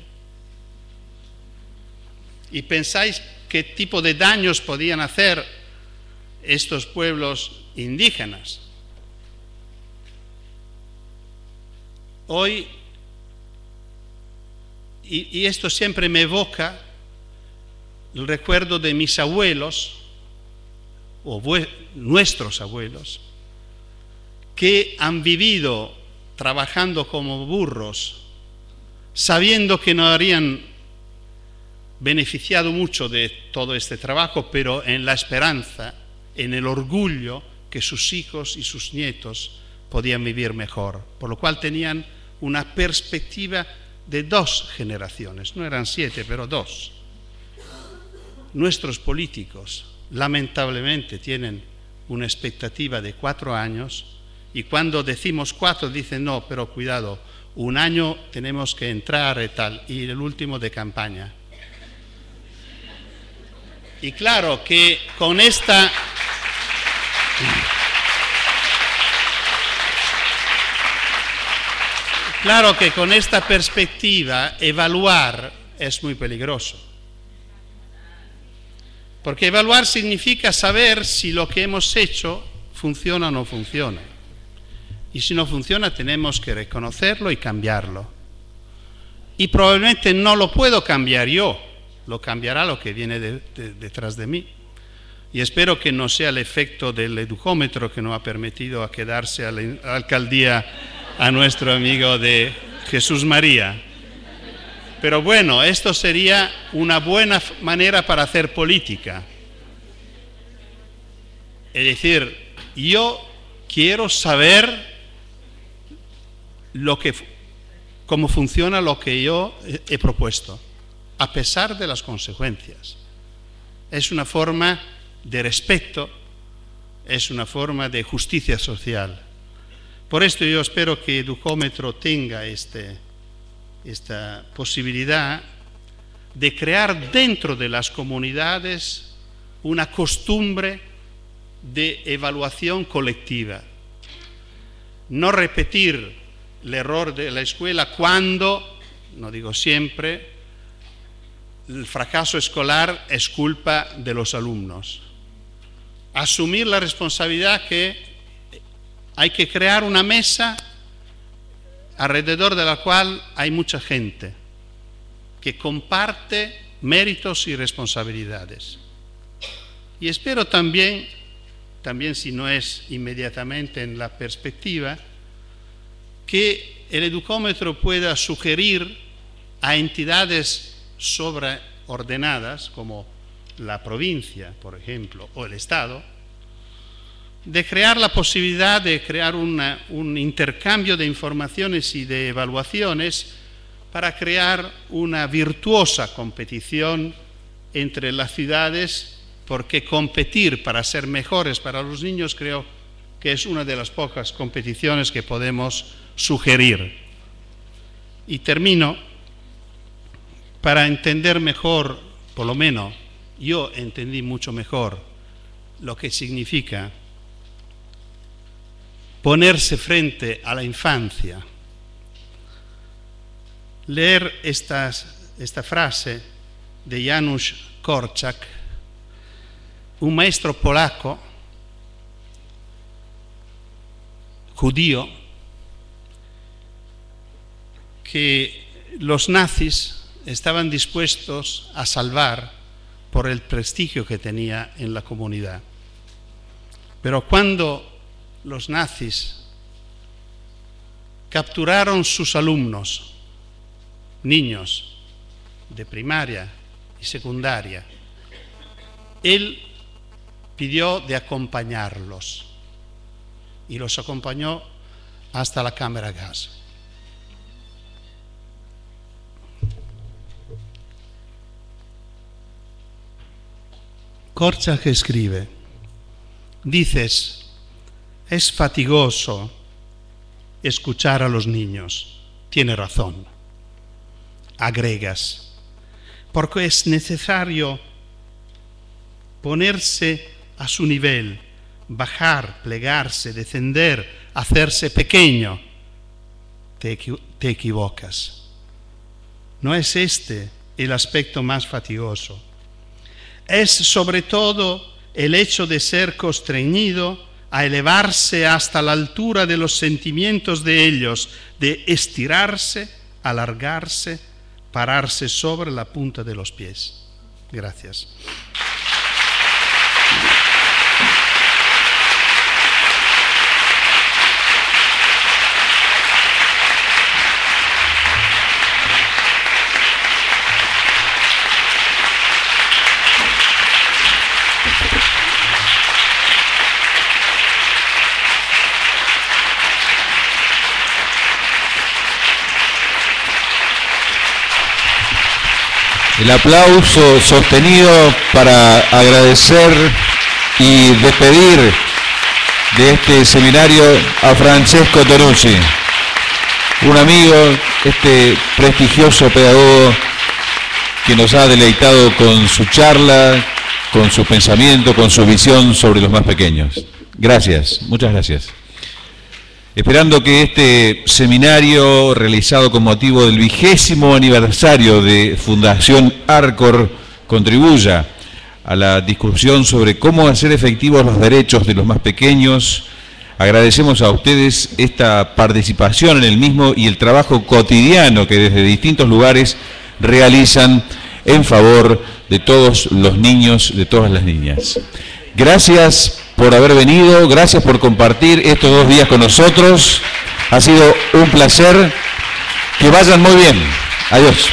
¿Y pensáis qué tipo de daños podían hacer estos pueblos indígenas? Hoy, y esto siempre me evoca el recuerdo de mis abuelos, o nuestros abuelos, que han vivido trabajando como burros, sabiendo que no habrían beneficiado mucho de todo este trabajo, pero en la esperanza, en el orgullo que sus hijos y sus nietos podían vivir mejor, por lo cual tenían una perspectiva de 2 generaciones, no eran 7, pero 2. Nuestros políticos, lamentablemente, tienen una expectativa de 4 años, y cuando decimos 4 dicen no, pero cuidado, 1 año tenemos que entrar y tal, y el último de campaña. Y claro que con esta... Claro que con esta perspectiva evaluar es muy peligroso. Porque evaluar significa saber si lo que hemos hecho funciona o no funciona. Y si no funciona tenemos que reconocerlo y cambiarlo. Y probablemente no lo puedo cambiar yo, lo cambiará lo que viene detrás de mí. Y espero que no sea el efecto del educómetro que nos ha permitido a quedarse a la alcaldía a nuestro amigo de Jesús María. Pero bueno, esto sería una buena manera para hacer política. Es decir, yo quiero saber cómo funciona lo que yo he propuesto, a pesar de las consecuencias. Es una forma de respeto, es una forma de justicia social. Por esto yo espero que Educómetro tenga esta posibilidad de crear dentro de las comunidades una costumbre de evaluación colectiva. No repetir el error de la escuela cuando, no digo siempre, el fracaso escolar es culpa de los alumnos. Asumir la responsabilidad que hay que crear una mesa alrededor de la cual hay mucha gente que comparte méritos y responsabilidades. Y espero también si no es inmediatamente en la perspectiva, que el Educómetro pueda sugerir a entidades sobreordenadas, como la provincia, por ejemplo, o el Estado, de crear la posibilidad de crear un intercambio de informaciones y de evaluaciones para crear una virtuosa competición entre las ciudades, porque competir para ser mejores para los niños creo que es una de las pocas competiciones que podemos sugerir. Y termino, para entender mejor, por lo menos yo entendí mucho mejor lo que significa ponerse frente a la infancia, leer esta frase de Janusz Korczak, un maestro polaco, judío, que los nazis estaban dispuestos a salvar por el prestigio que tenía en la comunidad. Pero cuando los nazis capturaron sus alumnos, niños de primaria y secundaria, él pidió de acompañarlos. y los acompañó hasta la cámara a gas. Korczak escribe, dices, es fatigoso escuchar a los niños. Tiene razón. Agregas, porque es necesario ponerse a su nivel, bajar, plegarse, descender, hacerse pequeño. Te equivocas. No es este el aspecto más fatigoso. Es sobre todo el hecho de ser constreñido a elevarse hasta la altura de los sentimientos de ellos, de estirarse, alargarse, pararse sobre la punta de los pies. Gracias. El aplauso sostenido para agradecer y despedir de este seminario a Francesco Tonucci, un amigo, este prestigioso pedagogo que nos ha deleitado con su charla, con su pensamiento, con su visión sobre los más pequeños. Gracias, muchas gracias. Esperando que este seminario realizado con motivo del 20º aniversario de Fundación Arcor contribuya a la discusión sobre cómo hacer efectivos los derechos de los más pequeños. Agradecemos a ustedes esta participación en el mismo y el trabajo cotidiano que desde distintos lugares realizan en favor de todos los niños, de todas las niñas. Gracias por haber venido, gracias por compartir estos 2 días con nosotros. Ha sido un placer. Que vayan muy bien. Adiós.